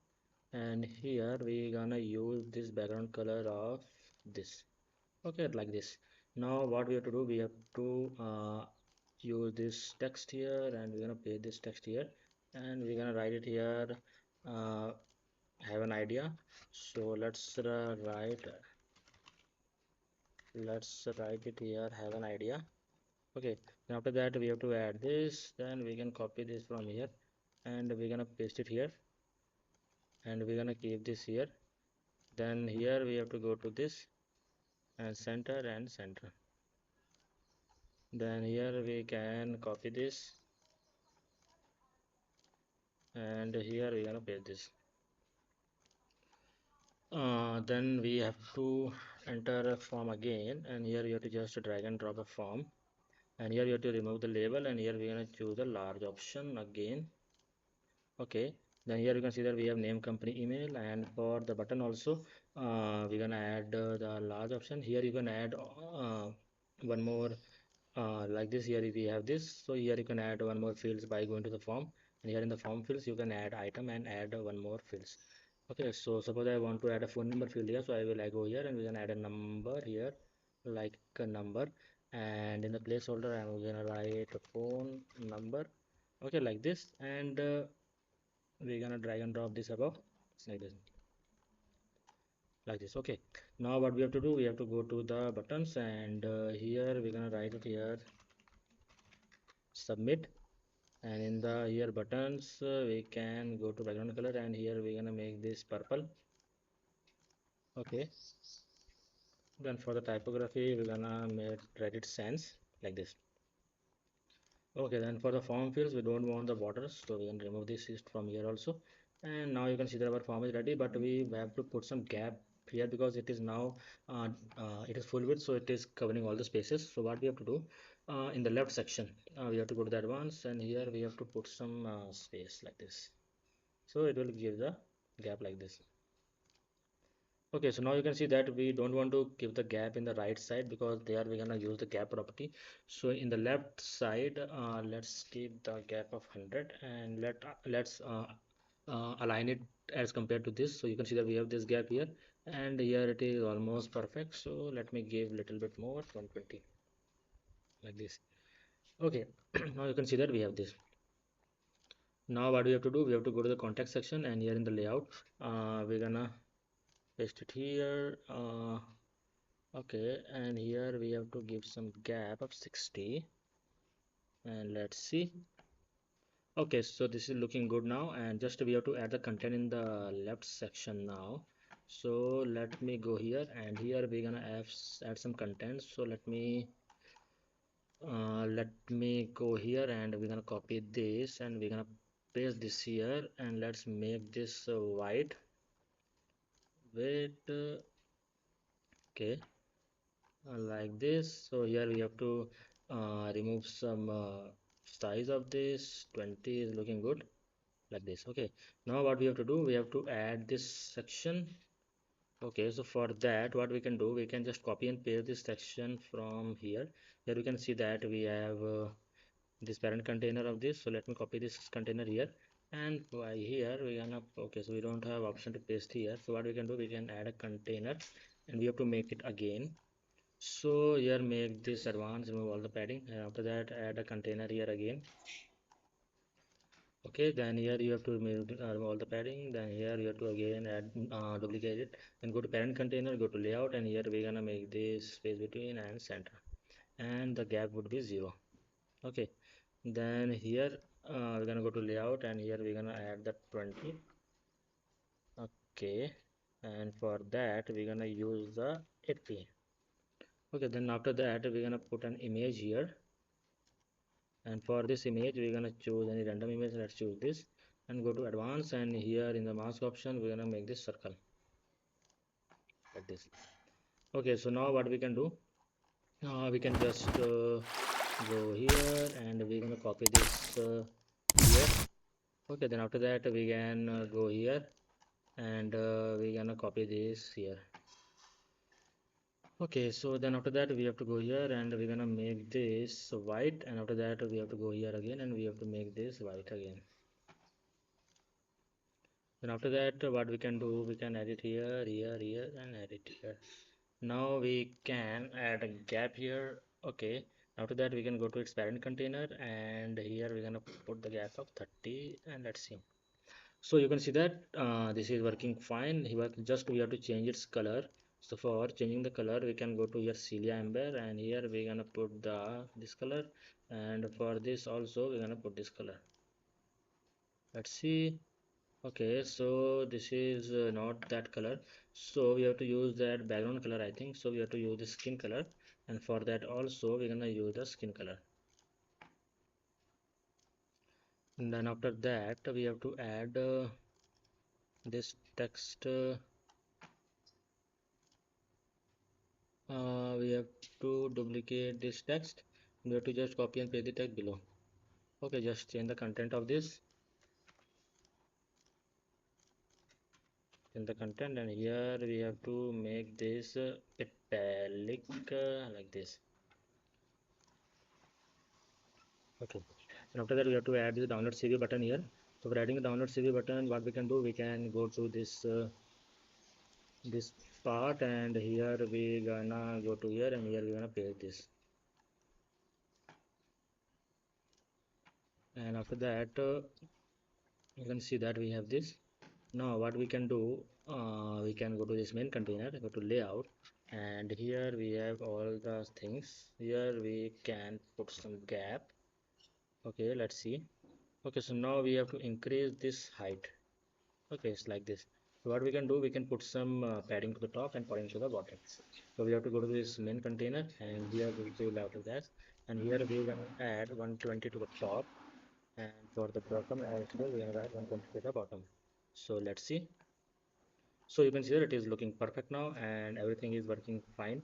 [SPEAKER 1] and here we gonna use this background color of this. Okay, like this. Now what we have to do, we have to use this text here, and we're gonna paste this text here, and we're gonna write it here, uh, have an idea. So let's write it here, have an idea. Okay, then after that we have to add this, then we can copy this from here, and we're gonna paste it here, and we're gonna keep this here. Then here we have to go to this and center. Then here we can copy this, and here we're gonna paste this. Then we have to enter a form again, and here you have to just drag and drop a form, and here you have to remove the label, and here we're gonna choose the large option again. Okay, then here you can see that we have name, company, email, and for the button also we're gonna add the large option. Here you can add one more like this. Here we have this, so here you can add one more fields by going to the form, and here in the form fields you can add item and add one more fields. Okay, so suppose I want to add a phone number field here, so I go here and we can add a number here, like a number, and in the placeholder I'm gonna write a phone number. Okay, like this, and we're gonna drag and drop this above like this. Okay, now what we have to do, we have to go to the buttons, and here we're gonna write it here submit, and in the here buttons we can go to background color, and here we're gonna make this purple. Okay, then for the typography we're gonna write it sans like this. Okay, then for the form fields we don't want the borders, so we can remove this list from here also. And now you can see that our form is ready, but we have to put some gap here because it is now it is full width, so it is covering all the spaces. So what we have to do, in the left section, we have to go to the advanced, and here we have to put some space like this, so it will give the gap like this. Okay, so now you can see that we don't want to give the gap in the right side because there we're gonna use the gap property. So in the left side, let's keep the gap of 100, and let's align it as compared to this. So you can see that we have this gap here, and here it is almost perfect. So let me give little bit more, 120 like this. Okay, now you can see that we have this. Now what we have to do, we have to go to the context section, and here in the layout, we're gonna paste it here. Okay, and here we have to give some gap of 60, and let's see. Okay, so this is looking good now, and just we have to add the content in the left section now. So let me go here, and here we're gonna add some content. So let me go here, and we're gonna copy this, and we're gonna paste this here, and let's make this white. Wait, okay, like this. So here we have to remove some size of this. 20 is looking good like this. Okay, now what we have to do, we have to add this section. Okay, so for that what we can do, we can just copy and paste this section from here. Here you can see that we have this parent container of this. So let me copy this container here, and by here we gonna, okay, so we don't have option to paste here. So what we can do, we can add a container, and we have to make it again. So here make this advanced, remove all the padding, and after that add a container here again. Okay, then here you have to remove all the padding, then here you have to again add duplicate it, then go to parent container, go to layout, and here we're gonna make this space between and center, and the gap would be 0. Okay, then here we're gonna go to layout, and here we're gonna add the 20. Okay, and for that we're gonna use the 80. Okay, then after that we're gonna put an image here, and for this image we're gonna choose any random image. Let's choose this, and go to advanced, and here in the mask option we're gonna make this circle like this. Okay, so now what we can do, we can just go here, and we're gonna copy this here. Okay, then after that we can go here, and we're gonna copy this here. Okay, so then after that we have to go here, and we're gonna make this white, and after that we have to go here again, and we have to make this white again. Then after that what we can do, we can add it here, here, and add it here. Now we can add a gap here. Okay, after that we can go to its parent container, and here we're gonna put the gap of 30, and let's see. So you can see that this is working fine. Just we have to change its color. So for changing the color, we can go to here Celia Amber, and here we're gonna put this color, and for this also we're gonna put this color. Let's see. Okay, so this is not that color, so we have to use that background color, I think. So we have to use the skin color, and for that also we're gonna use the skin color. And then after that we have to add this text. We have to duplicate this text. We have to just copy and paste the text below. Okay, just change the content of this in the content, and here we have to make this italic like this. Okay, and after that we have to add the download CV button here. So for adding the download CV button, what we can do, we can go to this part, and here we gonna go to here, and here we gonna paste this, and after that you can see that we have this. Now what we can do, we can go to this main container, go to layout, and here we have all the things. Here we can put some gap. Okay, let's see. Okay, so now we have to increase this height. Okay, it's like this. So what we can do, we can put some padding to the top and padding to the bottom. So we have to go to this main container, and here we will have to that, and here we can add 120 to the top, and for the bottom also we have add 120 to the bottom. So let's see. So you can see that it is looking perfect now, and everything is working fine.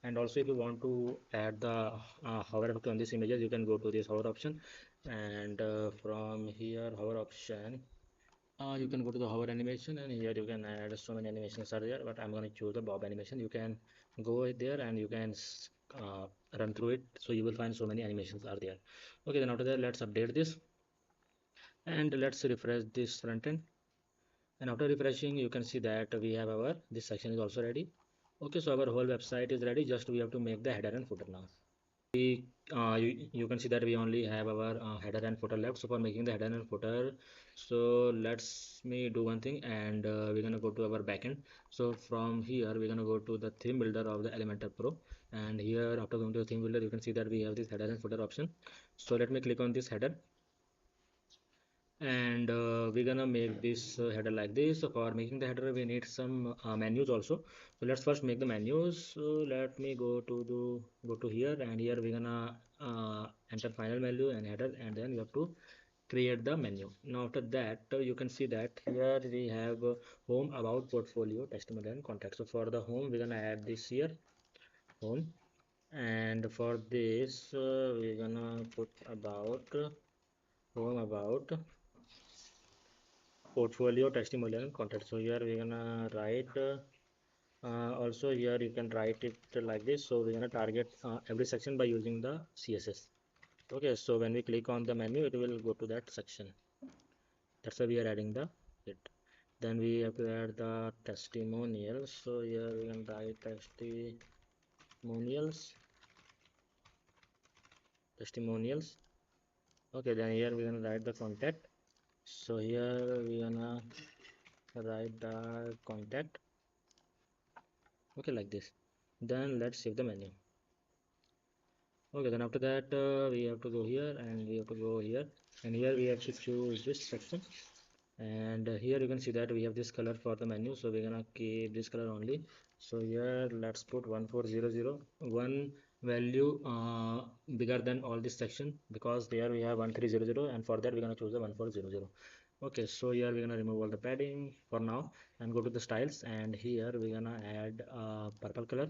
[SPEAKER 1] And also, if you want to add the hover effect on these images, you can go to this hover option, and from here hover option, you can go to the hover animation, and here you can add so many animations are there, but I'm going to choose the bob animation. You can go there and you can uh, run through it, so you will find so many animations are there. Okay, then after that, let's update this, and let's refresh this front end. And after refreshing, you can see that we have our this section is also ready. Okay, so our whole website is ready, just we have to make the header and footer now. You can see that we only have our header and footer left. So for making the header and footer, so let's me do one thing, and we're gonna go to our backend. So from here we're gonna go to the theme builder of the Elementor Pro, and here after going to the theme builder, you can see that we have this header and footer option. So let me click on this header, and we're gonna make this header like this. So for making the header, we need some menus also. So let's first make the menus. So let me go to here, and here we're gonna enter final menu and header, and then you have to create the menu. Now after that, you can see that here we have home, about, portfolio, testimonial, and contact. So for the home, we're gonna add this here, home, and for this we're gonna put about home, about, portfolio, testimonial, and contact. So here we're gonna write also here you can write it like this. So we're gonna target every section by using the CSS. Okay, so when we click on the menu, it will go to that section. That's why we are adding the it. Then we have to add the testimonials. So here we can write testimonials. Okay, then here we're gonna write the contact. So here we're gonna write the contact. Okay, like this. Then let's save the menu. Okay, then after that we have to go here, and we have to go here, and here we have to choose this section, and here you can see that we have this color for the menu, so we're gonna keep this color only. So here let's put 1400, one value bigger than all this section, because there we have 1300, and for that we're gonna choose the 1400. Okay, so here we're gonna remove all the padding for now and go to the styles, and here we're gonna add purple color.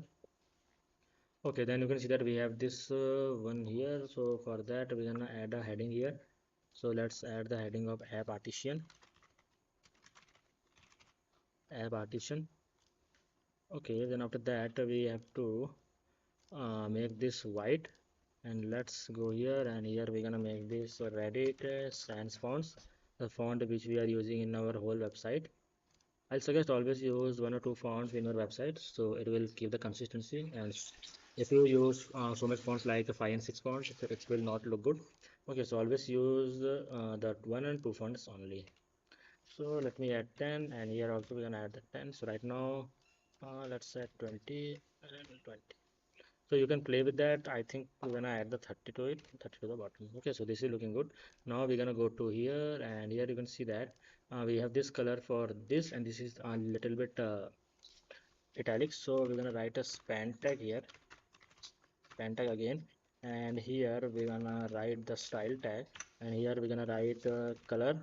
[SPEAKER 1] Okay, then you can see that we have this one here. So for that we're gonna add a heading here. So let's add the heading of app artisan. Okay, then after that we have to make this white, and let's go here, and here we're gonna make this Reddit sans fonts, the font which we are using in our whole website. I'll suggest always use one or two fonts in your website, so it will keep the consistency. And if you use so much fonts like 5 and 6 fonts, it will not look good. Okay, so always use that 1 and 2 fonts only. So let me add 10, and here also we're gonna add the 10. So right now let's add 20 and 20. So you can play with that. I think we're gonna add the 30 to it, 30 to the bottom. Okay, so this is looking good. Now we're gonna go to here, and here you can see that we have this color for this, and this is a little bit italic. So we're gonna write a span tag here, span tag again, and here we're gonna write the style tag, and here we're gonna write color.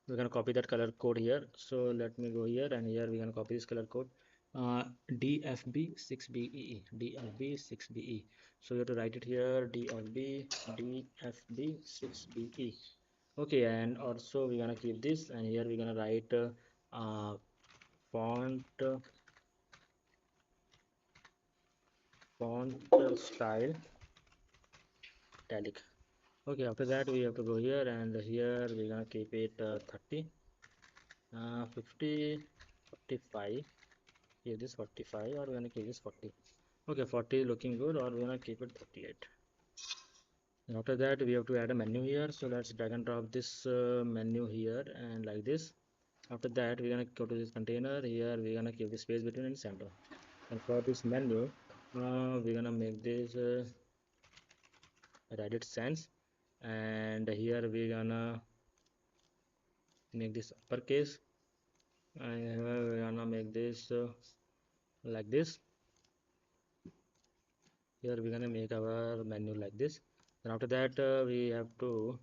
[SPEAKER 1] We're gonna copy that color code here. So let me go here, and here we're gonna copy this color code, DFB6BE, DFB6BE. So you have to write it here, DFB6BE. Okay, and also we're gonna keep this, and here we're gonna write font style italic. Okay, after that we have to go here, and here we're gonna keep it 30, 50, 45. Keep this 45, or we're gonna keep this 40. Okay, 40 is looking good, or we're gonna keep it 38. And after that we have to add a menu here, so let's drag and drop this menu here, and like this. After that we're gonna go to this container here, we're gonna keep the space between and center. And for this menu we're gonna make this Reddit sans, and here we're gonna make this uppercase, and we're gonna make this like this. Here we're gonna make our menu like this. Then after that we have to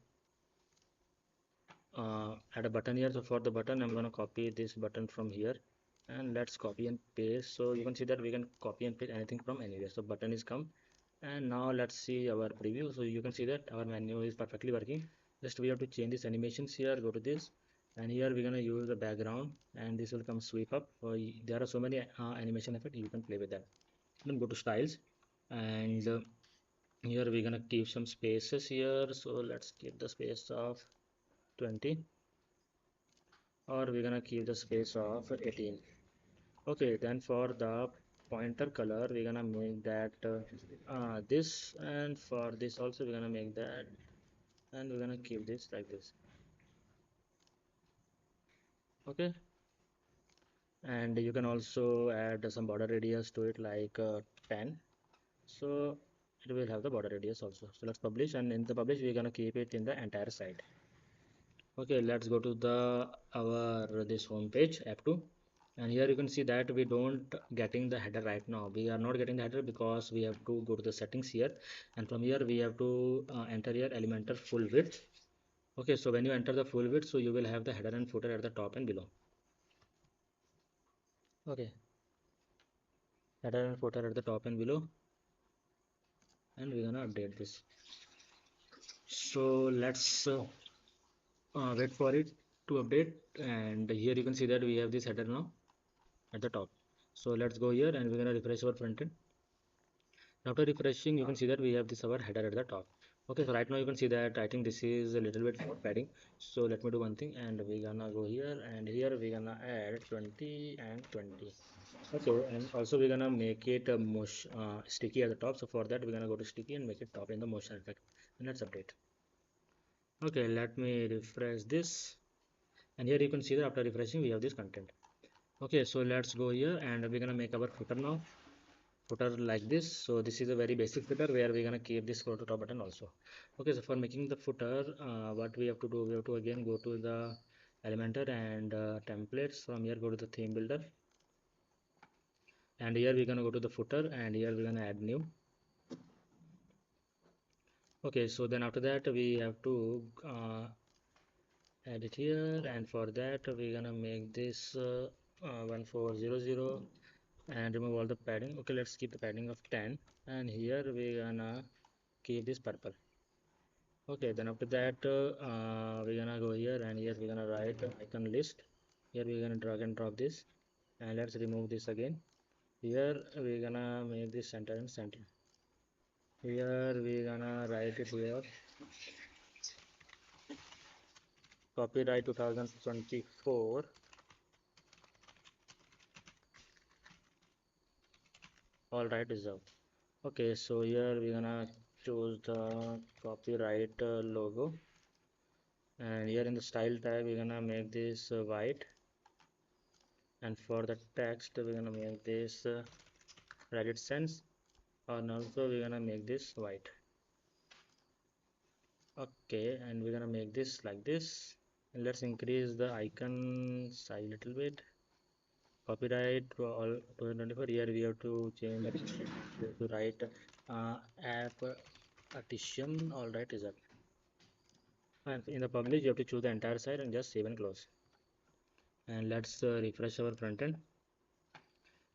[SPEAKER 1] add a button here. So for the button I'm gonna copy this button from here, and let's copy and paste. So you can see that we can copy and paste anything from anywhere. So button is come, and now let's see our preview. So you can see that our menu is perfectly working. Just we have to change these animations here. Go to this, and here we're gonna use the background, and this will come sweep up. So there are so many animation effects you can play with that. Then go to styles, and here we're gonna keep some spaces here. So let's keep the space of 20, or we're gonna keep the space of 18. Okay, then for the pointer color we're gonna make that this, and for this also we're gonna make that, and we're gonna keep this like this. Okay, and you can also add some border radius to it, like 10, so it will have the border radius also. So let's publish, and in the publish we're gonna keep it in the entire site. Okay, let's go to the our this home page app 2, and here you can see that we don't getting the header right now. We are not getting the header because we have to go to the settings here, and from here we have to enter here Elementor full width. Okay, so when you enter the full width, so you will have the header and footer at the top and below. Okay, header and footer at the top and below, and we're gonna update this. So let's wait for it to update, and here you can see that we have this header now at the top. So let's go here, and we're gonna refresh our front end. After refreshing, you can see that we have this our header at the top. Okay, so right now you can see that I think this is a little bit more padding. So let me do one thing, and we're gonna go here, and here we're gonna add 20 and 20. Okay, and also we're gonna make it a sticky at the top. So for that we're gonna go to sticky and make it top in the motion effect. And let's update. Okay, let me refresh this, and here you can see that after refreshing we have this content. Okay, so let's go here, and we're gonna make our footer now. Footer like this. So this is a very basic footer where we're gonna keep this go to top button also. Okay, so for making the footer, what we have to do, we have to again go to the Elementor and templates. From here go to the theme builder, and here we're gonna go to the footer, and here we're gonna add new. Okay, so then after that we have to add it here, and for that we're gonna make this 1400 and remove all the padding. Okay, let's keep the padding of 10, and here we're gonna keep this purple. Okay, then after that we're gonna go here, and here we're gonna write icon list. Here we're gonna drag and drop this, and let's remove this again. Here we're gonna make this center and center. Here we're gonna write it here, copyright 2024. All right, reserved. Okay, so here we're gonna choose the copyright logo, and here in the style tag we're gonna make this white, and for the text we're gonna make this Reddit sense, and also we're gonna make this white. Okay, and we're gonna make this like this, and let's increase the icon size a little bit. Copyright to all 2024. Here we have to change to write app addition. All right, is up. And in the publish you have to choose the entire site and just save and close, and let's refresh our front end.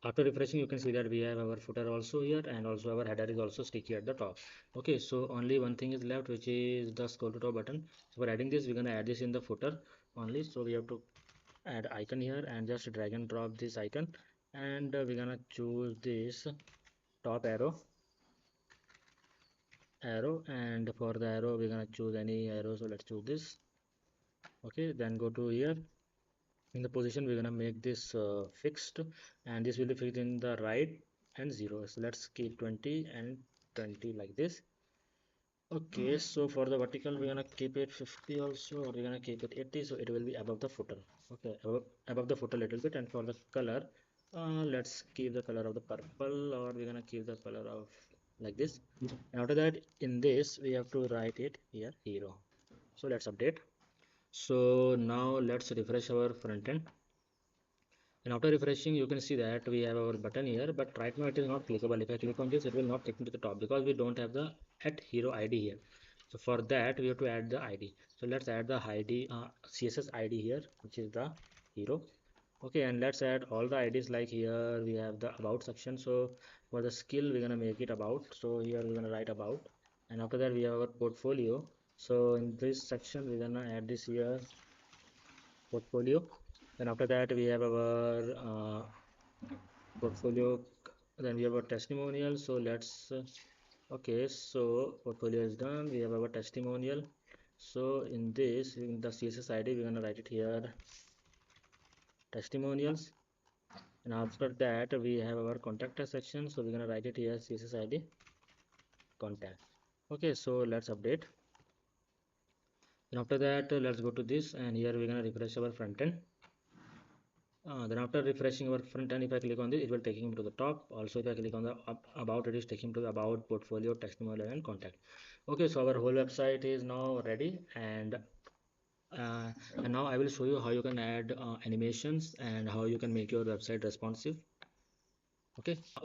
[SPEAKER 1] After refreshing, you can see that we have our footer also here, and also our header is also sticky at the top. Okay, so only one thing is left, which is the scroll to top button. So for adding this, we're gonna add this in the footer only. So we have to add icon here, and just drag and drop this icon, and we're gonna choose this top arrow, and for the arrow we're gonna choose any arrow. So let's choose this. Okay, then go to here. In the position we're gonna make this fixed, and this will be fixed in the right and 0. So let's keep 20 and 20 like this. Okay, so for the vertical we're gonna keep it 50 also, or we're gonna keep it 80, so it will be above the footer. Okay, above the footer a little bit. And for the color, let's keep the color of the purple, or we're gonna keep the color of like this. And after that, in this we have to write it here hero. So let's update. So now let's refresh our front end. And after refreshing, you can see that we have our button here, but right now it is not clickable. If I click on this, it will not take me to the top because we don't have the at hero ID here. So for that, we have to add the ID. So let's add the ID, CSS ID here, which is the hero. Okay, and let's add all the IDs. Like here we have the about section. So for the skill, we're gonna make it about. So here we're gonna write about, and after that we have our portfolio. So in this section, we're gonna add this here portfolio. Then after that we have our portfolio. Then we have our testimonial. So let's okay, so portfolio is done. We have our testimonial. So in this, in the CSS ID, we're gonna write it here testimonials. And after that we have our contact us section. So we're gonna write it here CSS ID contact. Okay, so let's update. And after that let's go to this, and here we're gonna refresh our front end. Then after refreshing our front end, if I click on this, it will take him to the top. Also, if I click on the about, it is taking to the about, portfolio, testimonial, and contact. Okay, so our whole website is now ready, uh, and now I will show you how you can add animations and how you can make your website responsive.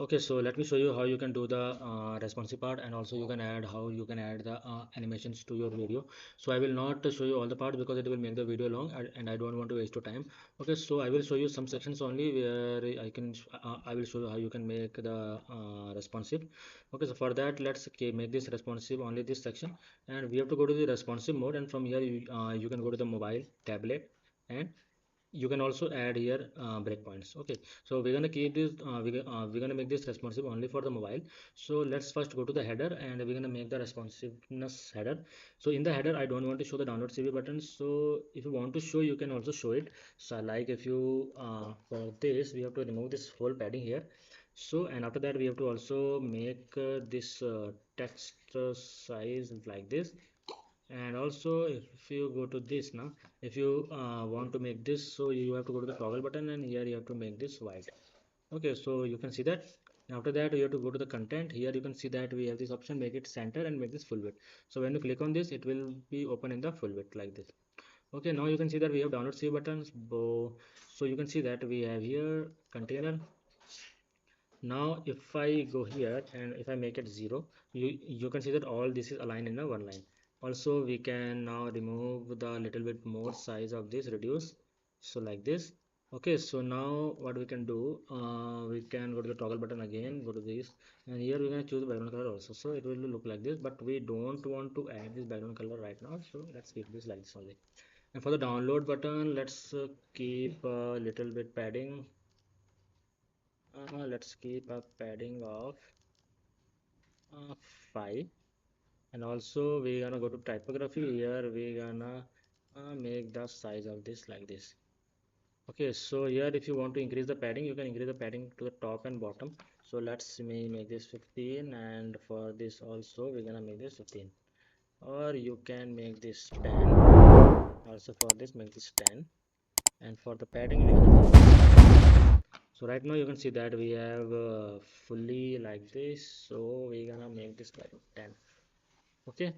[SPEAKER 1] Okay, so let me show you how you can do the responsive part, and also you can add how you can add the animations to your video. So I will not show you all the parts because it will make the video long, and I don't want to waste your time. Okay, so I will show you some sections only where I will show you how you can make the responsive. Okay, so for that, let's make this responsive only this section, and we have to go to the responsive mode, and from here you can go to the mobile, tablet, and you can also add here breakpoints. Okay, so we're gonna keep this we're gonna make this responsive only for the mobile. So let's first go to the header, and we're gonna make the responsiveness header. So in the header, I don't want to show the download CV button. So if you want to show, you can also show it. So like if you for this, we have to remove this whole padding here. So and after that we have to also make this text size like this. And also if you go to this now, if you want to make this, so you have to go to the toggle button, and here you have to make this white. Okay, so you can see that. And after that you have to go to the content. Here you can see that we have this option, make it center and make this full width. So when you click on this, it will be open in the full width like this. Okay, now you can see that we have download save buttons. So you can see that we have here container. Now if I go here and if I make it 0, you can see that all this is aligned in a one line. Also we can now remove the little bit more size of this, reduce, so like this. Okay, so now what we can do, we can go to the toggle button again, go to this, and here we're going to choose the background color also. So it will look like this, but we don't want to add this background color right now, so let's keep this like this only. And for the download button, let's keep a little bit padding. Let's keep a padding of 5. And also we're gonna go to typography. Here we're gonna make the size of this like this. Okay, so here if you want to increase the padding, you can increase the padding to the top and bottom. So let's make this 15, and for this also we're gonna make this 15, or you can make this 10. Also for this, make this 10, and for the padding we're gonna. So right now you can see that we have fully like this. So we're gonna make this like 10. Okay,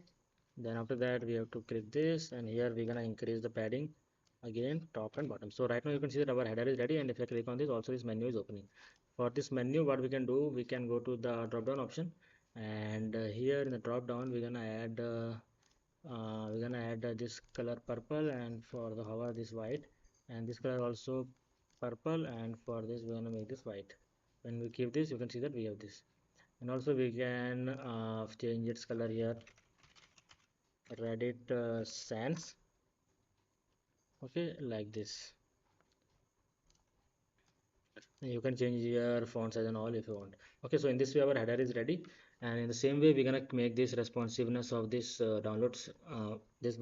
[SPEAKER 1] then after that we have to click this, and here we're gonna increase the padding again, top and bottom. So right now you can see that our header is ready, and if I click on this, also this menu is opening. For this menu, what we can do, we can go to the drop down option, and here in the drop down we're gonna add this color purple, and for the hover this white, and this color also purple, and for this we're gonna make this white. When we keep this, you can see that we have this. And also we can change its color here, Reddit sans. Okay, like this. You can change your font size and all if you want. Okay, so in this way our header is ready, and in the same way we're gonna make this responsiveness of this downloads this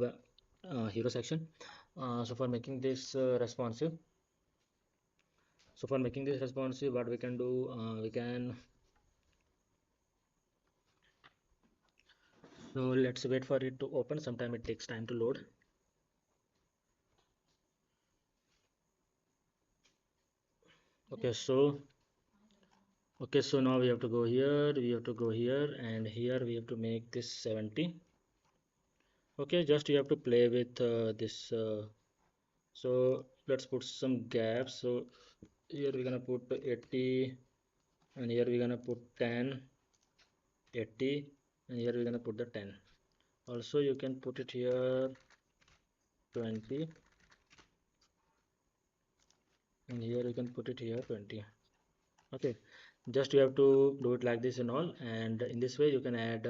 [SPEAKER 1] hero section. So for making this responsive, what we can do, we can, so let's wait for it to open. Sometime it takes time to load. Okay, so now we have to go here, and here we have to make this 70. Okay, just you have to play with this so let's put some gaps. So here we're gonna put 80, and here we're gonna put 10, 80, and here we're gonna put the 10. Also you can put it here 20, and here you can put it here 20. Okay, just you have to do it like this and all, and in this way you can add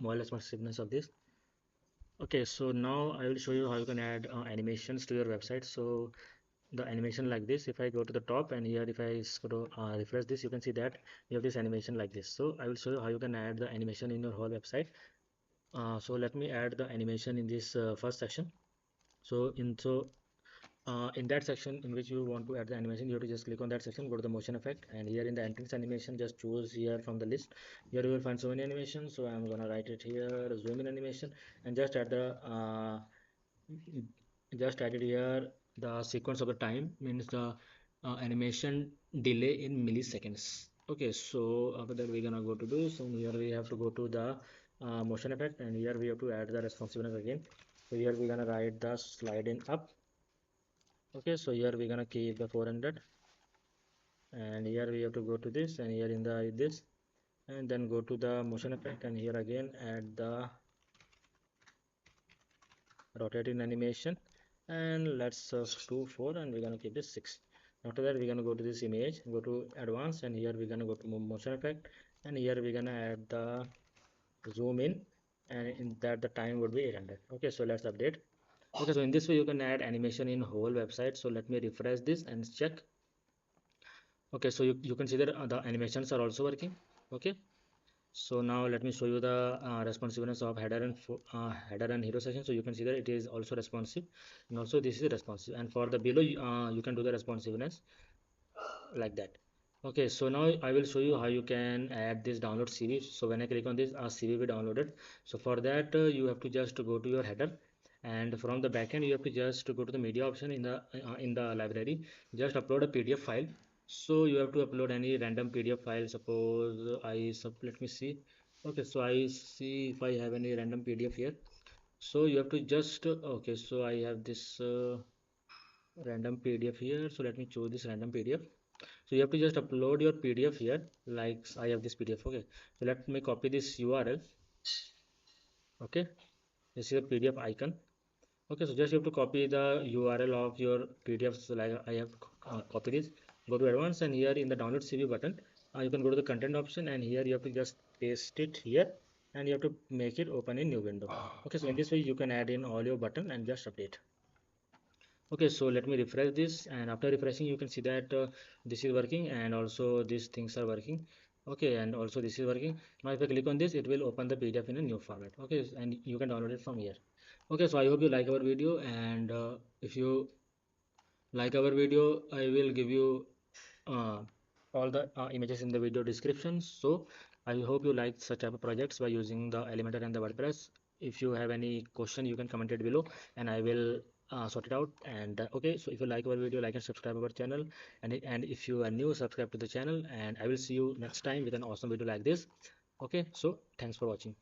[SPEAKER 1] more or less responsiveness of this. Okay, so now I will show you how you can add animations to your website. So the animation like this, if I go to the top and here if I scroll, refresh this, you can see that you have this animation like this. So I will show you how you can add the animation in your whole website. So let me add the animation in this first section. So in that section in which you want to add the animation, you have to just click on that section, go to the motion effect, and here in the entrance animation, just choose here from the list. Here you will find so many animations, so I'm gonna write it here, zoom in animation, and just add the just added here the sequence of the time, means the animation delay in milliseconds. Okay, so after that we're gonna go to this, and here we have to go to the motion effect, and here we have to add the responsiveness again. So here we're gonna write the slide in up. Okay, so here we're gonna keep the 400, and here we have to go to this, and here in the this, and then go to the motion effect, and here again add the rotating animation, and let's do 4, and we're gonna keep this 6. After that we're gonna go to this image, go to advanced, and here we're gonna go to motion effect, and here we're gonna add the zoom in, and in that the time would be 800. Okay, so let's update. Okay, so in this way you can add animation in whole website. So let me refresh this and check. Okay, so you can see that the animations are also working. Okay, so now let me show you the responsiveness of header and hero section. So you can see that it is also responsive, and also this is responsive, and for the below you can do the responsiveness like that. Okay, so now I will show you how you can add this download CV. So when I click on this, CV will be downloaded. So for that you have to just go to your header, and from the backend you have to just go to the media option in the library, just upload a PDF file. So you have to upload any random PDF file. Suppose let me see. Okay, so I see if I have any random PDF here. So you have to just okay, so I have this random PDF here. So let me choose this random PDF. So you have to just upload your PDF here, like I have this PDF. Okay, so let me copy this URL. Okay, this is a PDF icon. Okay, so just you have to copy the URL of your PDF. So like I have copied this. Go to advanced, and here in the download CV button, you can go to the content option, and here you have to just paste it here, and you have to make it open in new window. Okay, so in this way you can add in all your button and just update. Okay, so let me refresh this, and after refreshing you can see that this is working, and also these things are working. Okay, and also this is working. Now if I click on this, it will open the PDF in a new format. Okay, and you can download it from here. Okay, so I hope you like our video, and if you like our video, I will give you uh, all the images in the video description. So I hope you like such type of projects by using the Elementor and the WordPress. If you have any question, you can comment it below, and I will sort it out. And okay, so if you like our video, like and subscribe our channel, and if you are new, subscribe to the channel, and I will see you next time with an awesome video like this. Okay, so thanks for watching.